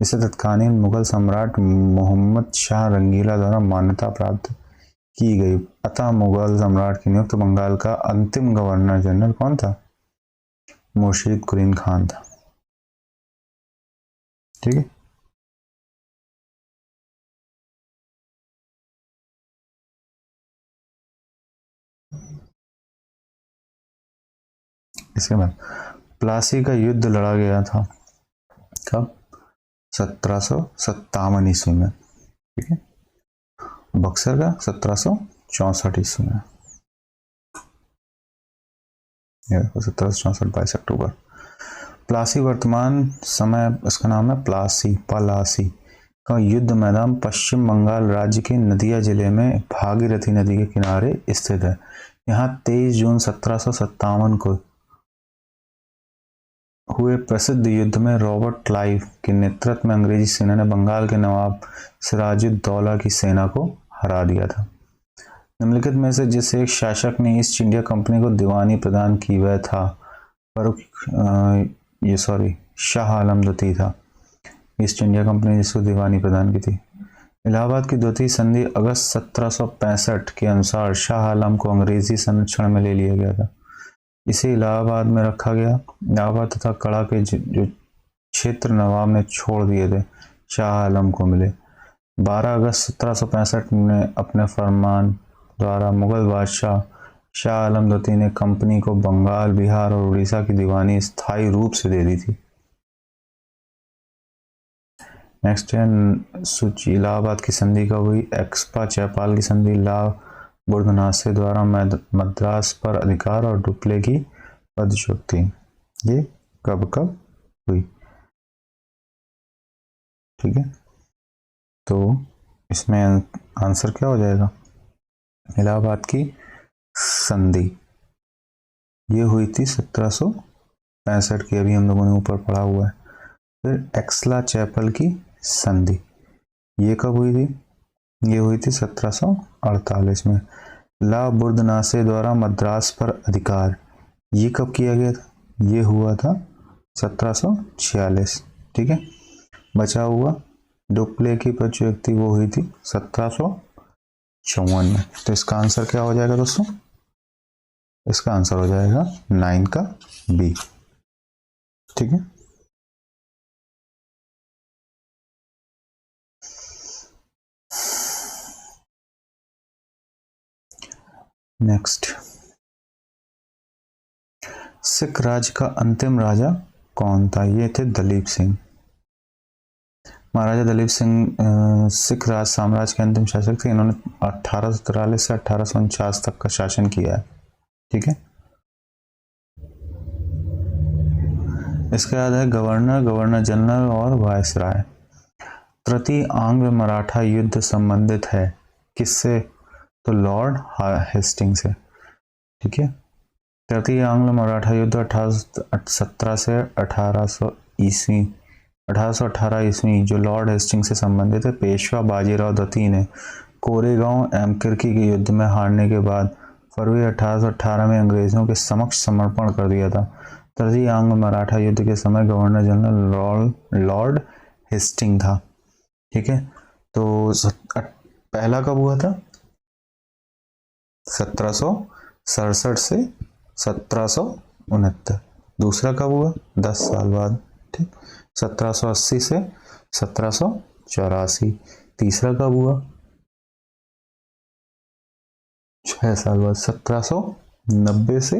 इसे तत्कालीन मुगल सम्राट मोहम्मद शाह रंगीला द्वारा मान्यता प्राप्त की गई। अतः मुगल सम्राट की नियुक्त बंगाल का अंतिम गवर्नर जनरल कौन था? मुर्शीद कुली खान था। ठीक है। इसके बाद प्लासी का युद्ध लड़ा गया था कब? 1757 ईस्वी में। ठीक है। बक्सर का 1764 ईस्वी में। 1764 22 अक्टूबर। प्लासी वर्तमान समय इसका नाम है पलासी का युद्ध मैदान पश्चिम बंगाल राज्य के नदिया जिले में भागीरथी नदी के किनारे स्थित है। यहाँ 23 जून 1757 को हुए प्रसिद्ध युद्ध में रॉबर्ट क्लाइव के नेतृत्व में अंग्रेजी सेना ने बंगाल के नवाब सिराजुद्दौला की सेना को हरा दिया था। निम्नलिखित में से जिस एक शासक ने ईस्ट इंडिया कंपनी को दीवानी प्रदान की वह था शाह आलम द्वितीय था। ईस्ट इंडिया कंपनी जिसको दीवानी प्रदान की थी। इलाहाबाद की द्वितीय संधि अगस्त 1765 के अनुसार शाह आलम को अंग्रेजी संरक्षण में ले लिया गया था। इसे इलाहाबाद में रखा गया। इलाहाबाद तथा कड़ा के जो क्षेत्र नवाब ने छोड़ दिए थे शाह आलम को मिले। 12 अगस्त 1765 में अपने फरमान द्वारा मुगल बादशाह शाह आलम द्वितीय ने कंपनी को बंगाल, बिहार और उड़ीसा की दीवानी स्थायी रूप से दे दी थी। नेक्स्ट है सूची। इलाहाबाद की संधि कब हुई? एक्सपा चैपाल की संधि ला बुर्दनासे द्वारा मद्रास पर अधिकार और डुप्ले की पदच्युति, ये कब हुई? ठीक है। तो इसमें आंसर क्या हो जाएगा? इलाहाबाद की संधि ये हुई थी 1765 की, अभी हम लोगों ने ऊपर पढ़ा हुआ है। फिर एक्सला चैपल की संधि ये कब हुई थी? ये हुई थी 1748 में। ला बुर्दनासे द्वारा मद्रास पर अधिकार ये कब किया गया था? ये हुआ था 1746, ठीक है। बचा हुआ डुप्ले की प्रत्युक्ति वो हुई थी 1754 में। तो इसका आंसर क्या हो जाएगा दोस्तों? इसका आंसर हो जाएगा 9 का बी, ठीक है। नेक्स्ट, सिख राज का अंतिम राजा कौन था? ये थे दलीप सिंह। महाराजा दलीप सिंह सिख राज साम्राज्य के अंतिम शासक थे। इन्होंने 1843 से 1849 तक का शासन किया है, ठीक है। इसके बाद है गवर्नर, गवर्नर जनरल और वायसराय। तृतीय आंग्ल मराठा युद्ध संबंधित है किससे? तो लॉर्ड हेस्टिंग से, ठीक है। तृतीय आंग्ल मराठा युद्ध 1817 से 1818 ईस्वी जो लॉर्ड हेस्टिंग से संबंधित है। पेशवा बाजीराव द्वितीय ने कोरेगांव एवं किर्की के युद्ध में हारने के बाद फरवरी 1818 में अंग्रेजों के समक्ष समर्पण कर दिया था। तृतीय आंग्ल मराठा युद्ध के समय गवर्नर जनरल लॉर्ड हेस्टिंग था, ठीक है। तो पहला कब हुआ था? 1767 से 1769। दूसरा कब हुआ? 10 साल बाद, ठीक। 1780 से 1784। तीसरा कब हुआ? 6 साल बाद, 1790 से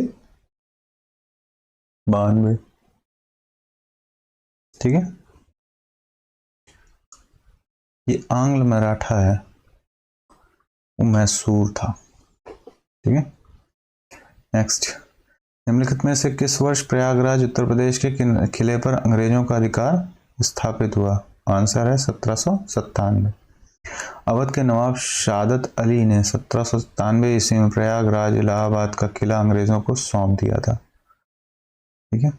92, ठीक है। ये आंग्ल मराठा है, वो मैसूर था, ठीक है। नेक्स्ट, निम्नलिखित में से किस वर्ष प्रयागराज उत्तर प्रदेश के किले पर अंग्रेजों का अधिकार स्थापित हुआ? आंसर है 1797। अवध के नवाब शादत अली ने 1797 ईस्वी में प्रयागराज इलाहाबाद का किला अंग्रेजों को सौंप दिया था, ठीक है।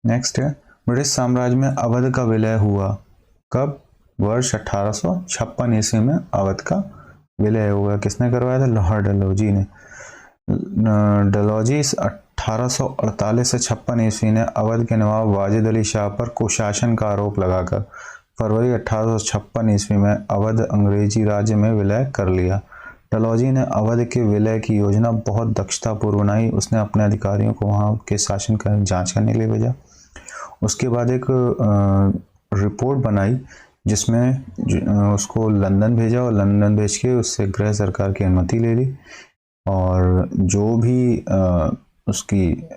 नेक्स्ट है, ब्रिटिश साम्राज्य में अवध का विलय हुआ कब? वर्ष 1856 ईस्वी में अवध का विलय हुआ। किसने करवाया था? लॉर्ड डलहौजी ने। डलहौजी 1848 से 56 ईस्वी ने अवध के नवाब वाजिद अली शाह पर कुशासन का आरोप लगाकर फरवरी 1856 ईस्वी में अवध अंग्रेजी राज्य में विलय कर लिया। डलहौजी ने अवध के विलय की योजना बहुत दक्षतापूर्वक बनाई। उसने अपने अधिकारियों को वहां के शासन का जांच करने के लिए भेजा। उसके बाद एक रिपोर्ट बनाई जिसमें उसको लंदन भेजा और लंदन भेज के उससे गृह सरकार की अनुमति ले ली। और जो भी उसकी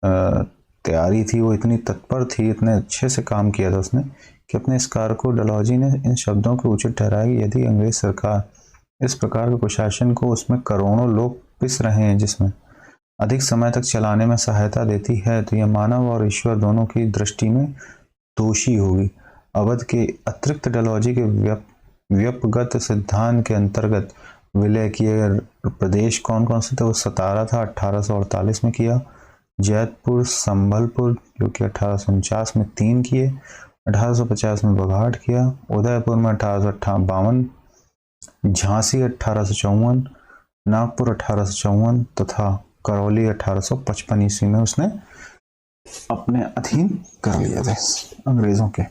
तैयारी थी वो इतनी तत्पर थी, इतने अच्छे से काम किया था उसने कि अपने इस कार्य को डलहौजी ने इन शब्दों को उचित ठहराया। यदि अंग्रेज सरकार इस प्रकार के कुशासन को उसमें करोड़ों लोग पिस रहे हैं जिसमें अधिक समय तक चलाने में सहायता देती है तो यह मानव और ईश्वर दोनों की दृष्टि में दोषी होगी। अवध के अतिरिक्त डलहौजी के व्यपगत सिद्धांत के अंतर्गत विलय किए प्रदेश कौन कौन से थे? वो 17 था, 1848 में किया। जैतपुर, संबलपुर जो कि 1849 में 3 किए, 1850 में बघाट किया, उदयपुर में 1852, झांसी 1854, नागपुर 1854 तथा करौली 1855 ईस्वी में उसने अपने अधीन कर लिया था अंग्रेजों के।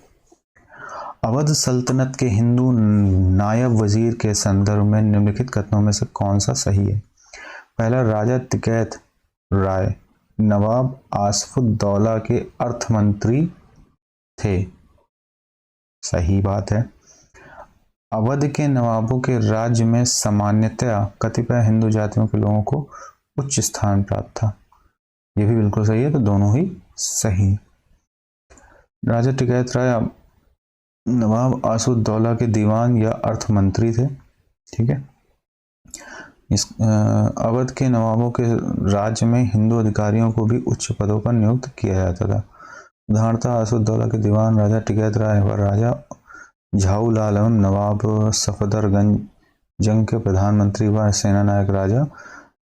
अवध सल्तनत के हिंदू नायब वजीर के संदर्भ में निम्नलिखित कथनों में से कौन सा सही है? पहला, राजा टिकैत राय नवाब आसफुद्दौला के अर्थ मंत्री थे। सही बात है। अवध के नवाबों के राज्य में सामान्यतया कतिपय हिंदू जातियों के लोगों को उच्च स्थान प्राप्त था। यह भी बिल्कुल सही है, तो दोनों ही सही। राजा टिकैत राय नवाब आसफुद्दौला के दीवान या अर्थ मंत्री थे, ठीक है। अवध के नवाबों के राज्य में हिंदू अधिकारियों को भी उच्च पदों पर नियुक्त किया जाता था। उदाहरणतः आसफुद्दौला के दीवान राजा टिकैत राय व राजा झाऊलाल एवं नवाब सफदरगंज जंग के प्रधानमंत्री व सेना नायक राजा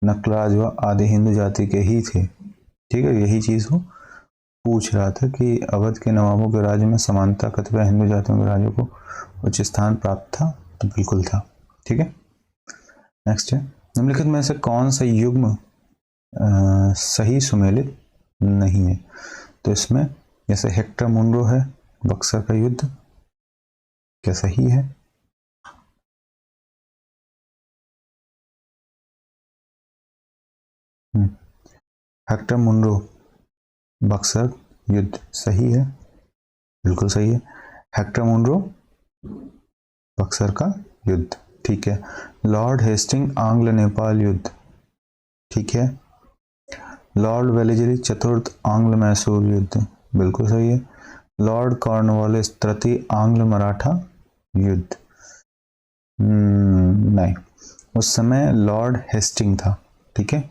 नकलाज व आदि हिंदू जाति के ही थे, ठीक है। यही चीज वो पूछ रहा था कि अवध के नवाबों के राज्य में समानता कतिपय हिंदू जातियों के राज्यों को उच्च स्थान प्राप्त था, तो बिल्कुल था, ठीक है। नेक्स्ट है, निम्नलिखित में से कौन सा युग्म सही सुमेलित नहीं है। तो इसमें जैसे हेक्टर मुनरो है, बक्सर का युद्ध, क्या सही है? हेक्टर मुनरो, बक्सर युद्ध सही है, बिल्कुल सही है। हेक्टर मुनरो, बक्सर का युद्ध, ठीक है। लॉर्ड हेस्टिंग, आंग्ल नेपाल युद्ध, ठीक है। लॉर्ड वेलेजरी चतुर्थ, आंग्ल मैसूर युद्ध, बिल्कुल सही है। लॉर्ड कॉर्नवालिस तृतीय, आंग्ल मराठा युद्ध, नहीं, उस समय लॉर्ड हेस्टिंग था, ठीक है।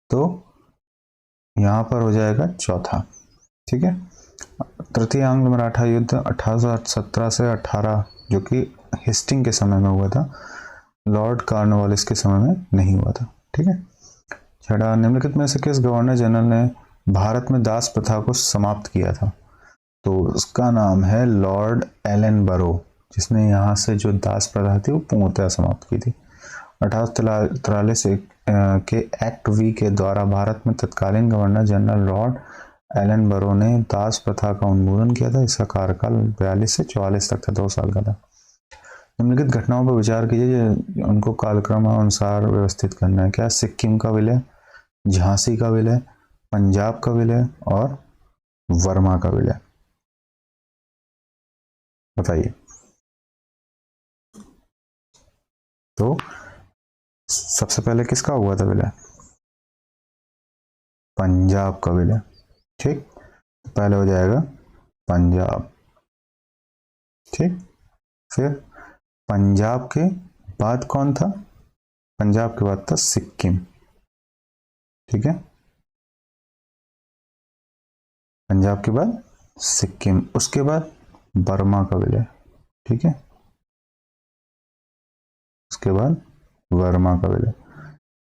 तो यहां पर हो जाएगा चौथा, ठीक है। तृतीय आंग्ल मराठा युद्ध 1817 से 18, जो कि हेस्टिंग के समय में हुआ था, लॉर्ड कॉर्नवालिस के समय में नहीं हुआ था, ठीक है। छठा, निम्नलिखित में से किस गवर्नर जनरल ने भारत में दास प्रथा को समाप्त किया था? तो उसका नाम है लॉर्ड एलन बरो, जिसने यहाँ से जो दास प्रथा थी वो पूर्णतः समाप्त की थी। 1843 के एक्ट वी के द्वारा भारत में तत्कालीन गवर्नर जनरल लॉर्ड एलन बरो ने दास प्रथा का उन्मूलन किया था। इसका कार्यकाल 42 से 44 तक था, 2 साल का था। निम्नलिखित घटनाओं पर विचार कीजिए, उनको कालक्रम अनुसार व्यवस्थित करना है। क्या? सिक्किम का विलय, झांसी का विलय, पंजाब का विलय और वर्मा का विलय, बताइए। तो सबसे पहले किसका हुआ था विलय? पंजाब का विलय, ठीक। पहले हो जाएगा पंजाब, ठीक। फिर पंजाब के बाद कौन था? पंजाब के बाद था सिक्किम, ठीक है। पंजाब के बाद सिक्किम, उसके बाद बर्मा का विलय, ठीक है। उसके बाद वर्मा का विलय,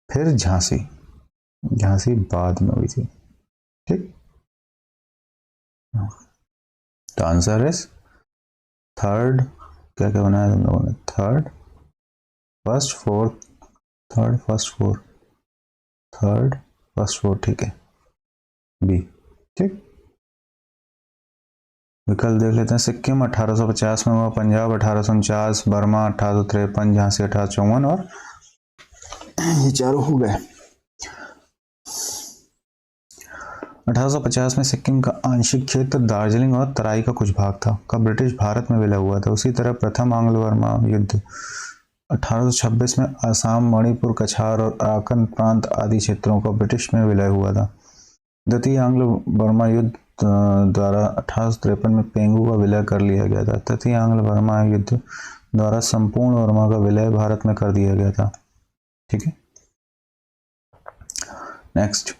फिर झांसी, झांसी बाद में हुई थी, ठीक। तो आंसर इज थर्ड, क्या क्या बनाया तुम लोगों ने? Third, first, fourth, third, first, fourth, third, first, fourth, ठीक है, बी, ठीक। विकल्प देख लेते हैं। सिक्किम 1850 में हुआ, पंजाब 1849, बर्मा 1853, झांसी 1854 और ये चारों हो गए। 1850 में सिक्किम का आंशिक क्षेत्र दार्जिलिंग और तराई का कुछ भाग था का ब्रिटिश भारत में विलय हुआ था। उसी तरह प्रथम आंग्ल बर्मा युद्ध 1826 में असम, मणिपुर, कछार और अराकन प्रांत आदि क्षेत्रों का ब्रिटिश में विलय हुआ था। द्वितीय आंग्ल बर्मा युद्ध द्वारा 1853 में पेंगू का विलय कर लिया गया था। तृतीय आंग्ल बर्मा युद्ध द्वारा संपूर्ण बर्मा का विलय भारत में कर दिया गया था, ठीक है। नेक्स्ट,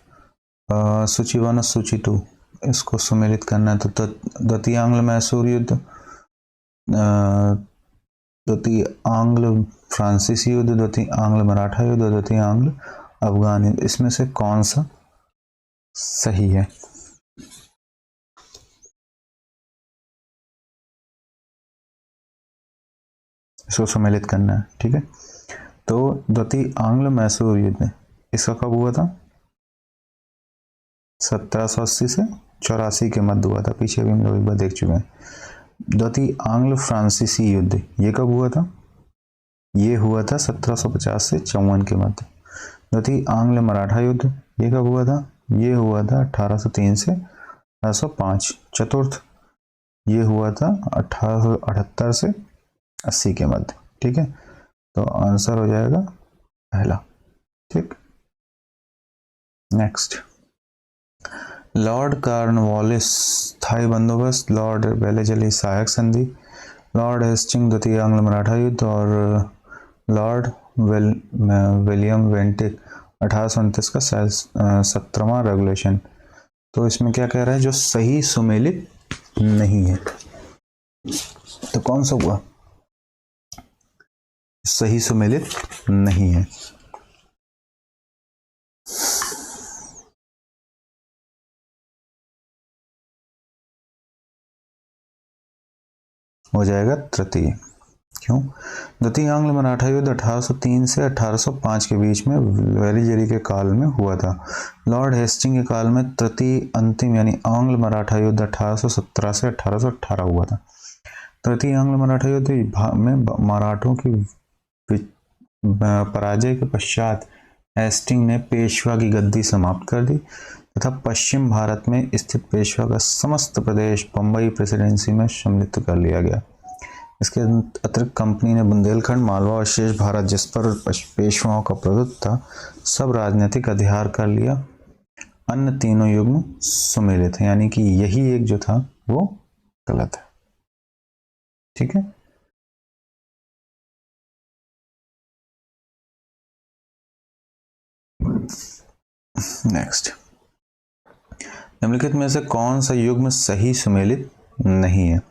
सूची 1 और सूची 2, इसको सम्मिलित करना है। तो द्वितीय आंग्ल मैसूर युद्ध, द्वितीय आंग्ल फ्रांसीसी युद्ध, द्वितीय आंग्ल मराठा युद्ध, द्वितीय आंग्ल अफगान युद्ध, इसमें से कौन सा सही है? इसको सम्मिलित करना है, ठीक है। तो द्वितीय आंग्ल मैसूर युद्ध इसका कब हुआ था? 1780 से 84 के मध्य हुआ था, पीछे भी हम लोग एक बार देख चुके हैं। द्वितीय आंग्ल फ्रांसीसी युद्ध ये कब हुआ था? ये हुआ था 1750 से 54 के मध्य। द्वितीय आंग्ल मराठा युद्ध ये कब हुआ था? ये हुआ था 1803 से 1805। चतुर्थ ये हुआ था 1878 से 80 के मध्य, ठीक है। तो आंसर हो जाएगा पहला, ठीक। नेक्स्ट, लॉर्ड कॉर्नवालिस स्थायी बंदोबस्त, लॉर्ड वेलेजली सहायक संधि, लॉर्ड हेस्टिंग द्वितीय आंग्ल मराठा युद्ध और लॉर्ड विलियम वेंटिक 1829 का 17वां रेगुलेशन। तो इसमें क्या कह रहा है? जो सही सुमेलित नहीं है, तो कौन सा हुआ? सही सुमेलित नहीं है, हो जाएगा तृतीय, क्यों? द्वितीय आंग्ल मराठा युद्ध 1803 से 1805 के बीच में वेलिजेरी के काल में हुआ था। लॉर्ड हेस्टिंग के काल में तृतीय अंतिम यानी आंग्ल मराठा युद्ध 1817 से 1818 हुआ था। तृतीय आंग्ल मराठा युद्ध में मराठों की पराजय के पश्चात हेस्टिंग ने पेशवा की गद्दी समाप्त कर दी तथा पश्चिम भारत में स्थित पेशवा का समस्त प्रदेश बम्बई प्रेसिडेंसी में सम्मिलित कर लिया गया। इसके अतिरिक्त कंपनी ने बुंदेलखंड, मालवा और शेष भारत जिस पर पेशवाओं का प्रभुत्व था सब राजनीतिक अधिकार कर लिया। अन्य तीनों युग्म सुमेलित हैं, यानी कि यही एक जो था वो गलत है। ठीक है, नेक्स्ट, निम्नलिखित में से कौन सा युग्म सही सुमेलित नहीं है?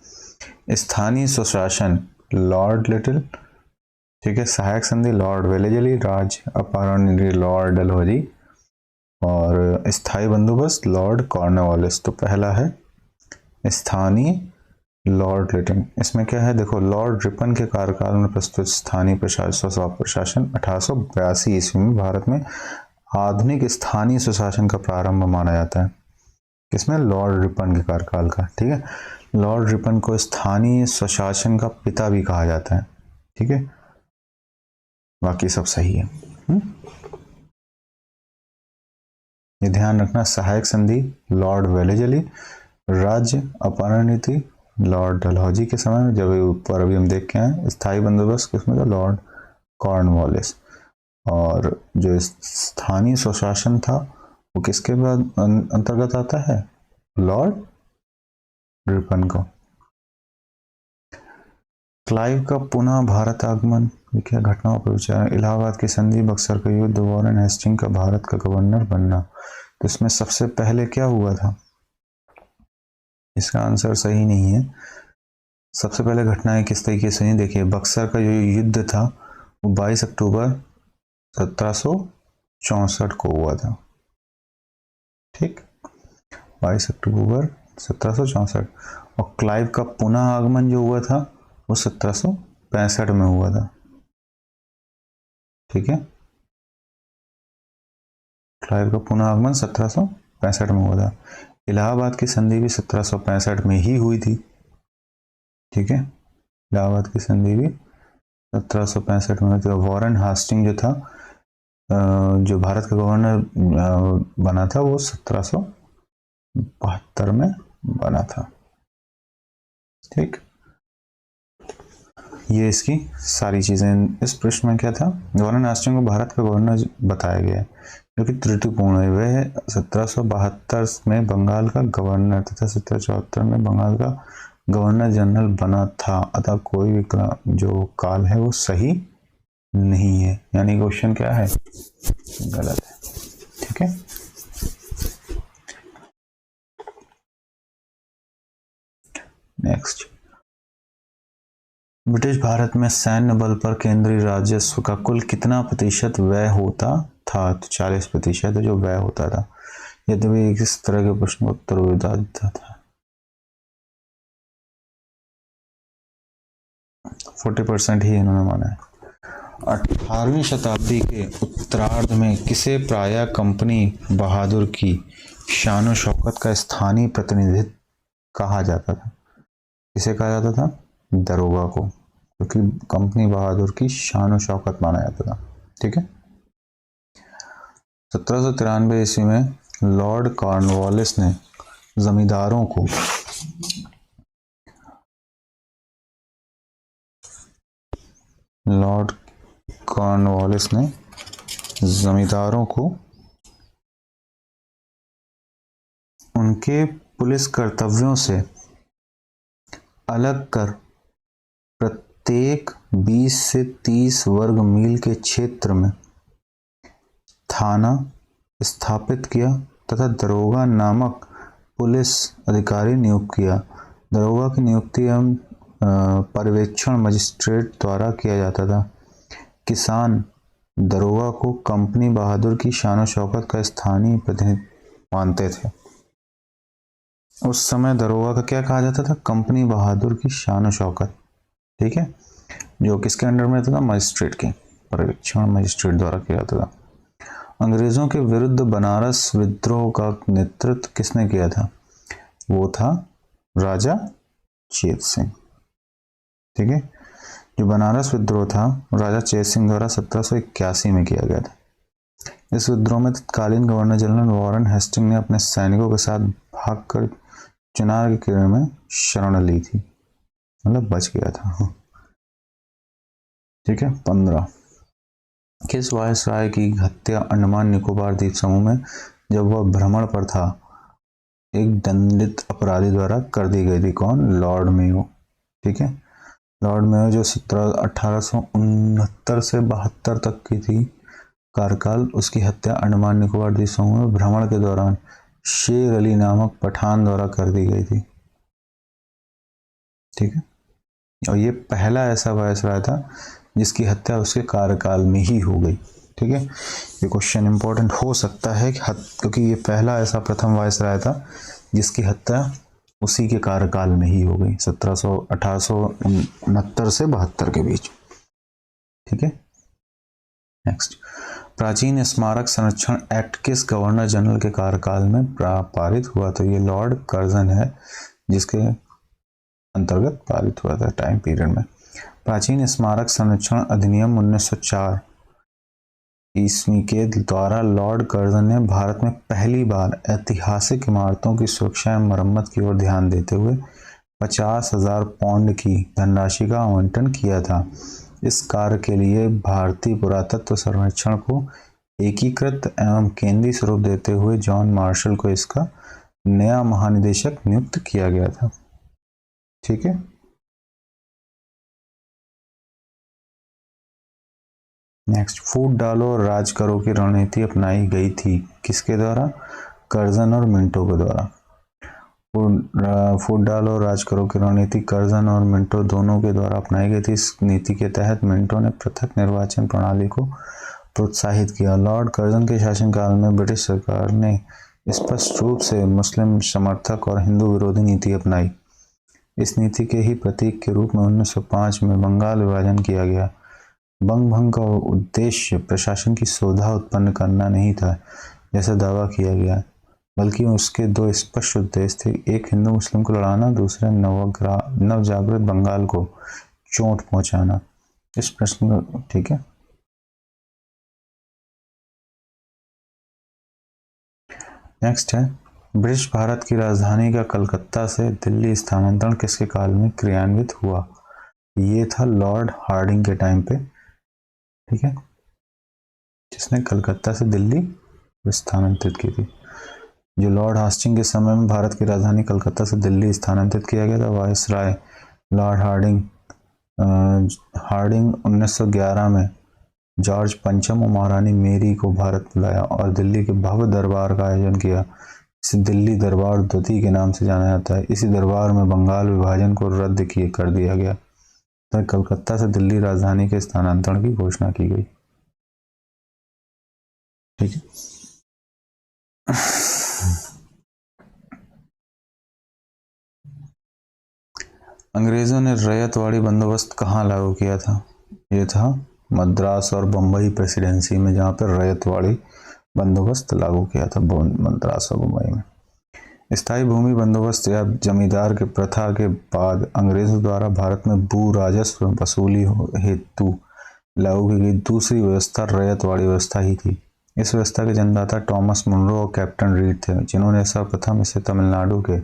स्थानीय स्वशासन लॉर्ड लिटिल, ठीक है, सहायक संधि लॉर्ड वेलेजली, राज्य अपॉर्चुनिटी लॉर्ड डलहौजी और स्थायी बंदोबस्त लॉर्ड कॉर्नवालिस। तो पहला है स्थानीय लॉर्ड लिटिल। इसमें क्या है देखो, लॉर्ड रिपन के कार्यकाल में प्रस्तुत स्थानीय प्रशासन 1882 ईस्वी में भारत में आधुनिक स्थानीय स्वशासन का प्रारंभ माना जाता है। किसमें? लॉर्ड रिपन के कार्यकाल का। ठीक है, लॉर्ड रिपन को स्थानीय स्वशासन का पिता भी कहा जाता है। ठीक है, बाकी सब सही है। ये ध्यान रखना, सहायक संधि लॉर्ड वेलेजली, राज्य अपॉर्चुनिटी लॉर्ड डलहौजी के समय में, जब ऊपर अभी हम देख के आए। स्थायी बंदोबस्त किसमें था? Lord Cornwallis. और जो स्थानीय स्वशासन था वो किसके बाद अंतर्गत आता है? लॉर्ड रिपन को। क्लाइव का पुनः भारत आगमन, क्या घटनाओं पर विचार? इलाहाबाद की संधि, बक्सर का युद्ध, वॉरेन हेस्टिंग का भारत का गवर्नर बनना। तो इसमें सबसे पहले क्या हुआ था? इसका आंसर सही नहीं है। सबसे पहले घटनाएं किस तरीके से नहीं, देखिए, बक्सर का जो युद्ध था वो 22 अक्टूबर 1764 को हुआ था। ठीक, 22 अक्टूबर 1764। और क्लाइव का पुनः आगमन जो हुआ था वो 1765 में हुआ था। ठीक है, क्लाइव का पुनः आगमन 1765 में हुआ था। इलाहाबाद की संधि भी 1765 में ही हुई थी। ठीक है, इलाहाबाद की संधि भी 1765 में हुई थी। वॉरेन हास्टिंग जो था, जो भारत का गवर्नर बना था, वो 1772 में बना था। ठीक, ये इसकी सारी चीजें। इस प्रश्न में क्या था? वॉरेन हास्टिंग को भारत का गवर्नर बताया गया है, जो कि त्रुटिपूर्ण है। वह 1772 में बंगाल का गवर्नर तथा 1774 में बंगाल का गवर्नर जनरल बना था। अतः कोई भी जो काल है वो सही नहीं है, यानी क्वेश्चन क्या है? गलत है। ठीक है, नेक्स्ट, ब्रिटिश भारत में सैन्य बल पर केंद्रीय राजस्व का कुल कितना प्रतिशत व्यय होता था? तो 40% जो व्यय होता था। यदि भी इस तरह के प्रश्न उत्तर देता था। 40% ही इन्होंने माना है। 18वीं शताब्दी के उत्तरार्ध में किसे प्रायः कंपनी बहादुर की शान शौकत का स्थानीय प्रतिनिधित्व कहा जाता था? किसे कहा जाता था? दरोगा को, क्योंकि कंपनी बहादुर की शान शौकत माना जाता था। ठीक है, 1793 ईस्वी में लॉर्ड कॉर्नवालिस ने जमींदारों को उनके पुलिस कर्तव्यों से अलग कर प्रत्येक 20 से 30 वर्ग मील के क्षेत्र में थाना स्थापित किया तथा दरोगा नामक पुलिस अधिकारी नियुक्त किया। दरोगा की नियुक्ति एवं पर्यवेक्षण मजिस्ट्रेट द्वारा किया जाता था। किसान दरोगा को कंपनी बहादुर की शान शौकत का स्थानीय प्रतिनिधि मानते थे। उस समय दरोगा का क्या कहा जाता था? कंपनी बहादुर की शान शौकत। ठीक है, जो किसके अंडर में था? मजिस्ट्रेट के पर्यवेक्षण मजिस्ट्रेट द्वारा किया जाता था। अंग्रेजों के विरुद्ध बनारस विद्रोह का नेतृत्व किसने किया था? वो था राजा चेत सिंह। ठीक है, जो बनारस विद्रोह था राजा चेत सिंह द्वारा 1781 में किया गया था। इस विद्रोह में तत्कालीन गवर्नर जनरल वॉरेन हेस्टिंग ने अपने सैनिकों के साथ भागकर चिनार के किले में शरण ली थी, मतलब बच गया था। ठीक है। 15, किस वायसराय की हत्या अंडमान निकोबार द्वीप समूह में जब वह भ्रमण पर था एक दंडित अपराधी द्वारा कर दी गई थी? कौन? Lord Mayo. ठीक है, लॉर्ड मेयो जो 1869 से 72 तक की थी कार्यकाल, उसकी हत्या अंडमान निकोबार द्वीप समूह में भ्रमण के दौरान शेर अली नामक पठान द्वारा कर दी गई थी। ठीक है, और ये पहला ऐसा वायसराय था जिसकी हत्या उसके कार्यकाल में ही हो गई। ठीक है, ये क्वेश्चन इंपॉर्टेंट हो सकता है क्योंकि ये पहला ऐसा प्रथम वायसराय था जिसकी हत्या उसी के कार्यकाल में ही हो गई, 1869 से 72 के बीच। ठीक है, नेक्स्ट, प्राचीन स्मारक संरक्षण एक्ट किस गवर्नर जनरल के कार्यकाल में पारित हुआ? तो ये लॉर्ड कर्जन है जिसके अंतर्गत पारित हुआ था टाइम पीरियड में। प्राचीन स्मारक संरक्षण अधिनियम 1904 ईस्वी के द्वारा लॉर्ड कर्जन ने भारत में पहली बार ऐतिहासिक इमारतों की सुरक्षा एवं मरम्मत की ओर ध्यान देते हुए 50,000 पाउंड की धनराशि का आवंटन किया था। इस कार्य के लिए भारतीय पुरातत्व सर्वेक्षण को एकीकृत एवं केंद्रीय स्वरूप देते हुए जॉन मार्शल को इसका नया महानिदेशक नियुक्त किया गया था। ठीक है, नेक्स्ट, फूट डालो और राज करो की रणनीति अपनाई गई थी किसके द्वारा? कर्जन और मिंटो के द्वारा। फूट डालो और राज करो की रणनीति कर्जन और मिंटो दोनों के द्वारा अपनाई गई थी। इस नीति के तहत मिंटो ने पृथक निर्वाचन प्रणाली को प्रोत्साहित किया। लॉर्ड कर्जन के शासनकाल में ब्रिटिश सरकार ने स्पष्ट रूप से मुस्लिम समर्थक और हिंदू विरोधी नीति अपनाई। इस नीति के ही प्रतीक के रूप में 1905 में बंगाल विभाजन किया गया। बंग भंग का उद्देश्य प्रशासन की सुविधा उत्पन्न करना नहीं था जैसा दावा किया गया, बल्कि उसके दो स्पष्ट उद्देश्य थे। एक, हिंदू मुस्लिम को लड़ाना, दूसरा, नवजागृत बंगाल को चोट पहुंचाना। इस प्रश्न का ठीक है, नेक्स्ट है, ब्रिटिश भारत की राजधानी का कलकत्ता से दिल्ली स्थानांतरण किसके काल में क्रियान्वित हुआ? ये था लॉर्ड हार्डिंग के टाइम पे। ठीक है, जिसने कलकत्ता से दिल्ली स्थानांतरित की थी। जो लॉर्ड हास्टिंग के समय में भारत की राजधानी कलकत्ता से दिल्ली स्थानांतरित किया गया था, वायसराय लॉर्ड हार्डिंग 1911 में जॉर्ज पंचम और महारानी मेरी को भारत बुलाया और दिल्ली के भव्य दरबार का आयोजन किया। इसे दिल्ली दरबार द्वितीय के नाम से जाना जाता है। इसी दरबार में बंगाल विभाजन को रद्द कर दिया गया, तो कलकत्ता से दिल्ली राजधानी के स्थानांतरण की घोषणा की गई। ठीक है, अंग्रेजों ने रैयतवाड़ी बंदोबस्त कहाँ लागू किया था? ये था मद्रास और बम्बई प्रेसिडेंसी में, जहाँ पर रैयतवाड़ी बंदोबस्त लागू किया था मद्रास और बम्बई में। स्थायी भूमि बंदोबस्त या जमींदार के प्रथा के बाद अंग्रेजों द्वारा भारत में भू राजस्व वसूली हेतु लागू की गई दूसरी व्यवस्था रैयतवाड़ी व्यवस्था ही थी। इस व्यवस्था के जन्मदाता टॉमस मुनरो और कैप्टन रीड थे, जिन्होंने सर्वप्रथम इसे तमिलनाडु के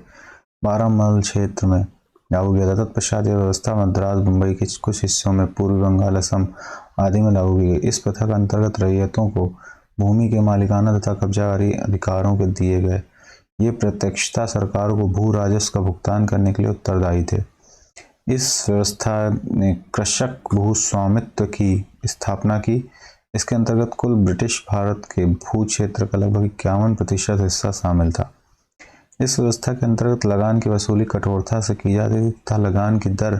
बारामल क्षेत्र में लागू किया था। तत्पश्चात यह व्यवस्था मद्रास, मुंबई के कुछ हिस्सों में, पूर्वी बंगाल, असम आदि में लागू की गई। इस प्रथा के अंतर्गत रैयतों को भूमि के मालिकाना तथा कब्जाकारी अधिकारों के दिए गए। ये प्रत्यक्षता सरकार को भू राजस्व का भुगतान करने के लिए उत्तरदायी थे। इस व्यवस्था ने कृषक भूस्वामित्व की स्थापना की। इसके अंतर्गत कुल ब्रिटिश भारत के भू क्षेत्र का लगभग 51% हिस्सा शामिल था। इस व्यवस्था के अंतर्गत लगान की वसूली कठोरता से की जाती थी तथा लगान की दर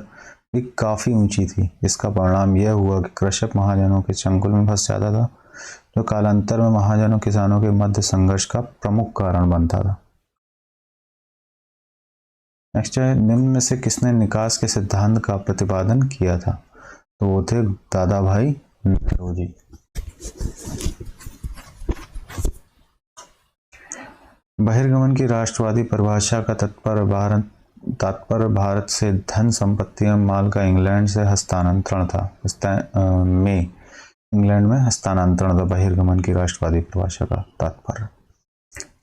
भी काफ़ी ऊंची थी। इसका परिणाम यह हुआ कि कृषक महाजनों के चंगुल में फंस जाता था, जो कालांतर में महाजनों किसानों के मध्य संघर्ष का प्रमुख कारण बनता था। नेक्स्ट है, निम्न में से किसने निकास के सिद्धांत का प्रतिपादन किया था? तो वो थे दादा भाई नौरोजी। बहिर्गमन की राष्ट्रवादी परिभाषा का तात्पर्य भारत से धन संपत्ति और माल का इंग्लैंड से हस्तांतरण था। इंग्लैंड में हस्तांतरण था बहिर्गमन की राष्ट्रवादी परिभाषा का तात्पर्य।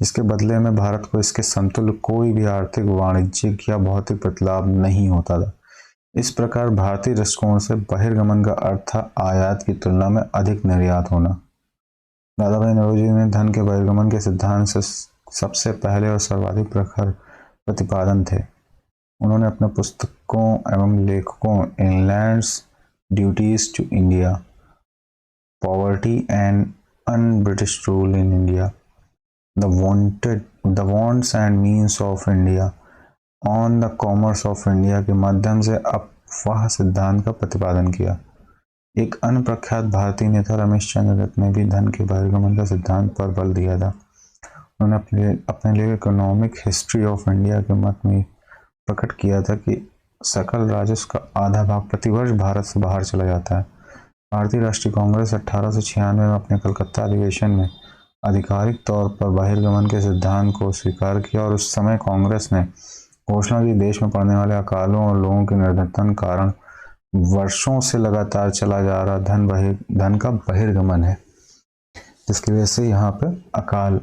इसके बदले में भारत को इसके समतुल्य कोई भी आर्थिक, वाणिज्यिक या भौतिक प्रतिलाभ नहीं होता था। इस प्रकार भारतीय दृष्टिकोण से बहिर्गमन का अर्थ था आयात की तुलना में अधिक निर्यात होना। दादा भाई नौरोजी ने धन के बहिर्गमन के सिद्धांत से सबसे पहले और सर्वाधिक प्रखर प्रतिपादन थे। उन्होंने अपने पुस्तकों एवं लेखकों England's duties to India, poverty and un British rule in India, the wants and means of India, on the commerce of India के माध्यम से अफवाह सिद्धांत का प्रतिपादन किया। एक अन्य प्रख्यात भारतीय नेता रमेश चंद्र दत्त ने भी धन के बहिर्गमन का सिद्धांत पर बल दिया था। उन्होंने अपने लिए इकोनॉमिक हिस्ट्री ऑफ इंडिया के मत में प्रकट किया था कि सकल राजस्व का आधा भाग प्रतिवर्ष भारत से बाहर चला जाता है। भारतीय राष्ट्रीय कांग्रेस 1896 में अपने कलकत्ता अधिवेशन में आधिकारिक तौर पर बहिर्गमन के सिद्धांत को स्वीकार किया और उस समय कांग्रेस ने घोषणा की देश में पड़ने वाले अकालों और लोगों के निर्धनता कारण वर्षों से लगातार चला जा रहा धन का बहिर्गमन है, जिसकी वजह से यहाँ पे अकाल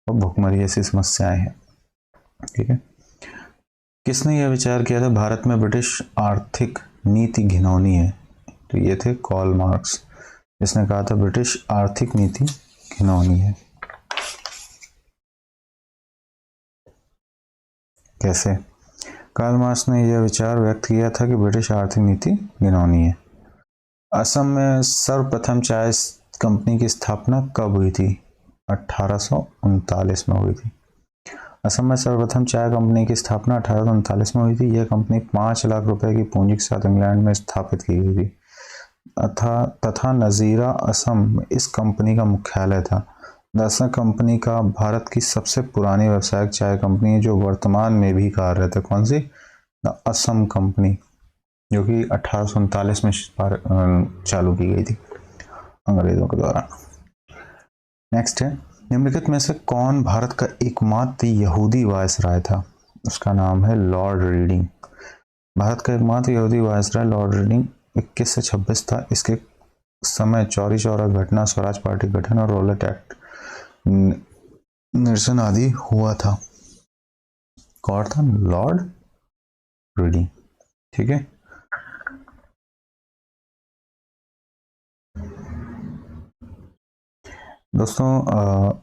और भुखमरी जैसी समस्याएं हैं। ठीक है, किसने यह विचार किया था भारत में ब्रिटिश आर्थिक नीति घिनौनी है? तो ये थे कार्ल मार्क्स, जिसने कहा था ब्रिटिश आर्थिक नीति घिनौनी है। कैसे? कार्ल मार्क्स ने यह विचार व्यक्त किया था कि ब्रिटिश आर्थिक नीति घिनौनी है। असम में सर्वप्रथम चाय कंपनी की स्थापना कब हुई थी? 1839 में हुई थी। असम में सर्वप्रथम चाय कंपनी की स्थापना 1839 में हुई थी। यह कंपनी 5 लाख रुपए की पूंजी के साथ इंग्लैंड में स्थापित की गई थी तथा नजीरा असम में इस कंपनी का मुख्यालय था। असम कंपनी का भारत की सबसे पुरानी व्यावसायिक चाय कंपनी है जो वर्तमान में भी कार्यरत है। कौन सी? द असम कंपनी, जो कि 1839 में चालू की गई थी अंग्रेजों के द्वारा। नेक्स्ट है, निम्नलिखित में से कौन भारत का एकमात्र यहूदी वायसराय था? उसका नाम है लॉर्ड रीडिंग। भारत का एकमात्र यहूदी वायसराय लॉर्ड रीडिंग 21 से 26 था। इसके समय चौरी चौरा घटना, स्वराज पार्टी गठन और रोलेट एक्ट निरसन आदि हुआ था। कौन था? Lord reading. ठीक है, दोस्तों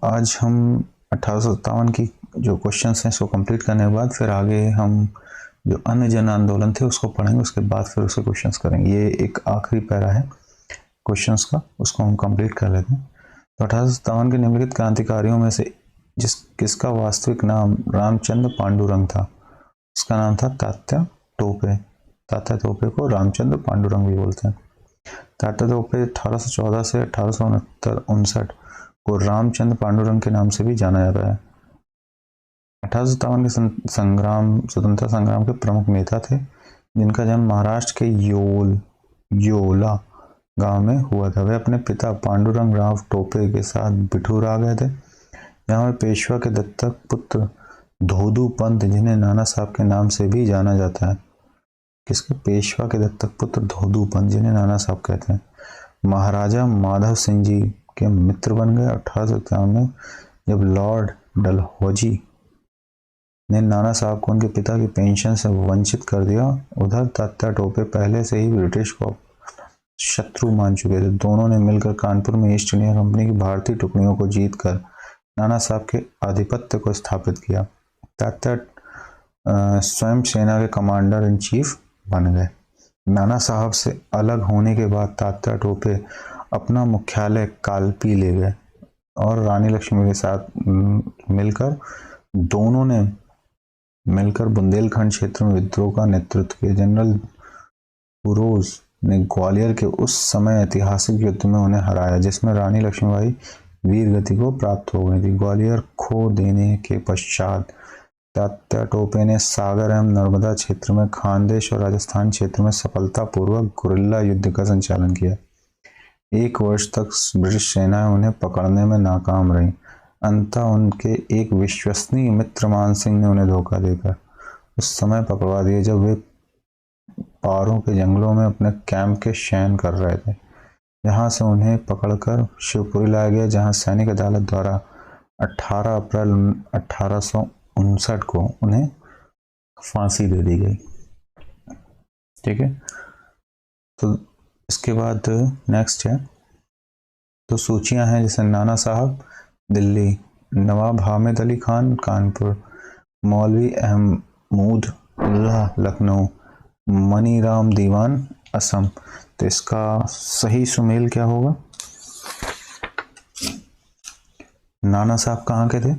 आज हम 1857 की जो क्वेश्चंस हैं उसको कंप्लीट करने के बाद फिर आगे हम जो अन्य जन आंदोलन थे उसको पढ़ेंगे, उसके बाद फिर उसके क्वेश्चंस करेंगे। ये एक आखिरी पैरा है क्वेश्चंस का, उसको हम कंप्लीट कर लेते हैं। तो 1857 के निम्नलिखित क्रांतिकारियों में से किसका वास्तविक नाम रामचंद्र पांडुरंग था? उसका नाम था तात्या टोपे। तात्या टोपे को रामचंद्र पांडुरंग भी बोलते हैं। तात्या टोपे 1814 से 1869 को रामचंद्र पांडुरंग के नाम से भी जाना जाता है। 1857 के स्वतंत्रता संग्राम के प्रमुख नेता थे, जिनका जन्म महाराष्ट्र के योला गांव में हुआ था। वे अपने पिता पांडुरंग राव टोपे के साथ बिठूर आ गए थे, जहाँ वे पेशवा के दत्तक पुत्र धोदू पंत, जिन्हें नाना साहब के नाम से भी जाना जाता है। किसके? पेशवा के दत्तक पुत्र धोदू पंत, जिन्हें नाना साहब कहते हैं, महाराजा माधव सिंह जी के मित्र बन गए। 1857 में जब लॉर्ड डलहौजी ने नाना साहब को उनके पिता की पेंशन से वंचित कर दिया, उधर तात्या टोपे पहले से ही ब्रिटिश को शत्रु मान चुके थे। दोनों ने मिलकर कानपुर में ईस्ट इंडिया कंपनी की भारतीय टुकड़ियों को जीतकर नाना साहब के आधिपत्य को स्थापित किया। तात्या स्वयं सेना के कमांडर इन चीफ बन गए। नाना साहब से अलग होने के बाद तात्या टोपे अपना मुख्यालय कालपी ले गए और रानी लक्ष्मी के साथ मिलकर दोनों ने मिलकर बुंदेलखंड क्षेत्र में विद्रोह का नेतृत्व किया। जनरल फिरोज ने ग्वालियर के उस समय ऐतिहासिक युद्ध में उन्हें हराया, जिसमें रानी लक्ष्मीबाई वीर गति को प्राप्त हो गई थी। ग्वालियर खो देने के पश्चात तात्या टोपे ने सागर एवं नर्मदा क्षेत्र में खानदेश और राजस्थान क्षेत्र में सफलतापूर्वक गुरिल्ला युद्ध का संचालन किया। 1 वर्ष तक ब्रिटिश सेनाएं उन्हें पकड़ने में नाकाम रही। अंततः उनके एक विश्वसनीय मित्र मान सिंह ने उन्हें धोखा देकर उस समय पकड़वा दिए जब वे पारों के जंगलों में अपने कैंप के शयन कर रहे थे। यहाँ से उन्हें पकड़कर शिवपुरी लाया गया, जहाँ सैनिक अदालत द्वारा 18 अप्रैल 1859 को उन्हें फांसी दे दी गई। ठीक है, तो इसके बाद नेक्स्ट है, तो सूचियां हैं जैसे नाना साहब दिल्ली, नवाब हामिद अली खान कानपुर, मौलवी अहमूद उल्लाह लखनऊ, मनीराम दीवान असम। तो इसका सही सुमेल क्या होगा? नाना साहब कहाँ के थे?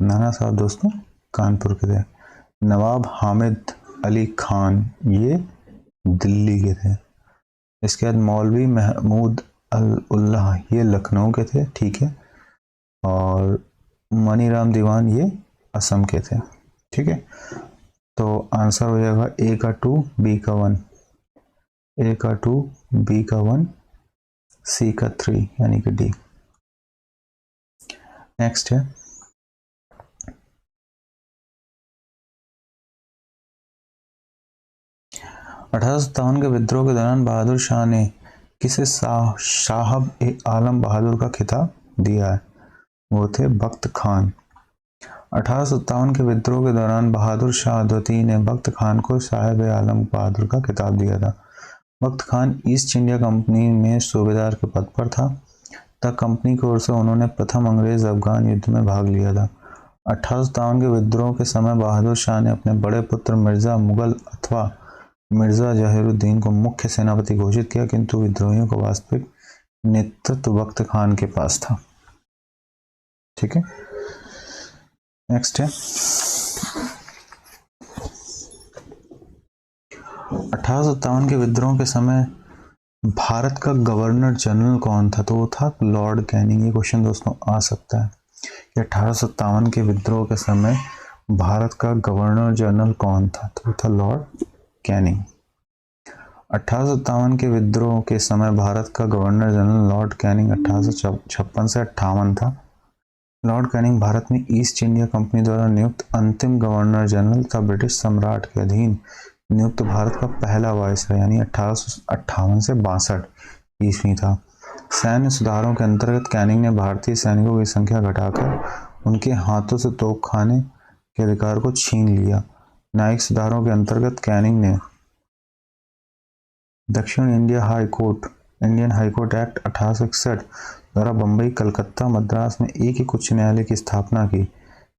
नाना साहब दोस्तों कानपुर के थे। नवाब हामिद अली खान ये दिल्ली के थे। इसके बाद मौलवी महमूद उल्लाह ये लखनऊ के थे। ठीक है, और मनीराम दीवान ये असम के थे। ठीक है, तो आंसर हो जाएगा ए का 2, बी का 1, ए का 2, बी का 1, सी का 3 यानी कि डी। नेक्स्ट है, अठारह के विद्रोह के दौरान बहादुर शाह ने किसे साहब ए आलम बहादुर का खिताब दिया है? वो थे बख्त खान। 1857 के विद्रोह के दौरान बहादुर शाह द्वितीय ने बख्त खान को साहिब ए आलम बहादुर का खिताब दिया था। बख्त खान ईस्ट इंडिया कंपनी में सूबेदार के पद पर था। तब कंपनी की ओर से उन्होंने प्रथम अंग्रेज अफगान युद्ध में भाग लिया था। 1857 के विद्रोह के समय बहादुर शाह ने अपने बड़े पुत्र मिर्जा मुगल अथवा मिर्जा जहीरुद्दीन को मुख्य सेनापति घोषित किया, किंतु विद्रोहियों का वास्तविक नेतृत्व बख्त खान के पास था। ठीक है, नेक्स्ट है, 1857 के विद्रोह के समय भारत का गवर्नर जनरल कौन था? तो वो था लॉर्ड कैनिंग। ये क्वेश्चन दोस्तों आ सकता है कि 1857 के विद्रोह के समय भारत का गवर्नर जनरल कौन था? तो वो था लॉर्ड कैनिंग। 1857 के विद्रोह के समय भारत का गवर्नर जनरल लॉर्ड कैनिंग 1856 से 58 था। लॉर्ड कैनिंग भारत में ईस्ट इंडिया कंपनी द्वारा नियुक्त अंतिम गवर्नर जनरल था। ब्रिटिश सम्राट के अधीन नियुक्त भारत का पहला वायसराय यानी 1858 से 62 ईस्वी था। सैन्य सुधारों के अंतर्गत कैनिंग ने भारतीय सैनिकों की संख्या घटाकर उनके हाथों से तोपखाने के अधिकार को छीन लिया। न्यायिक सुधारों के अंतर्गत कैनिंग ने दक्षिण इंडियन हाई कोर्ट एक्ट 1861 द्वारा बंबई, कलकत्ता, मद्रास में एक ही उच्च न्यायालय की स्थापना की।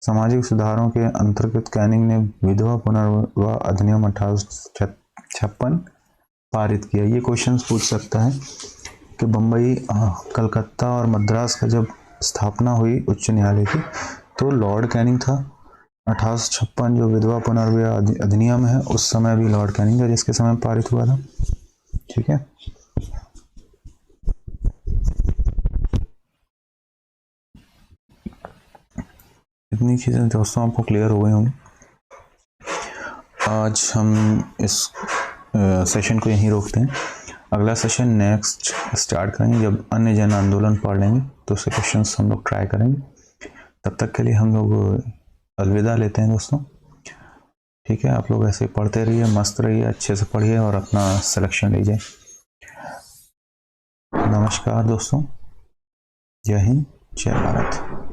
सामाजिक सुधारों के अंतर्गत कैनिंग ने विधवा पुनर्विवाह अधिनियम 1856 पारित किया। ये क्वेश्चन पूछ सकता है कि बंबई, कलकत्ता और मद्रास का जब स्थापना हुई उच्च न्यायालय की तो लॉर्ड कैनिंग था। 1856 जो विधवा पुनर्विवाह अधिनियम है उस समय भी लॉर्ड कैनिंग था जिसके समय पारित हुआ था। ठीक है, इतनी चीजें दोस्तों आपको क्लियर हो गई होंगी। आज हम इस सेशन को यहीं रोकते हैं। अगला सेशन नेक्स्ट स्टार्ट करेंगे जब अन्य जन आंदोलन पढ़ लेंगे तो उसके क्वेश्चंस हम लोग ट्राई करेंगे। तब तक के लिए हम लोग अलविदा लेते हैं दोस्तों। ठीक है, आप लोग ऐसे पढ़ते रहिए, मस्त रहिए, अच्छे से पढ़िए और अपना सिलेक्शन लीजिए। नमस्कार दोस्तों, जय हिंद, जय भारत।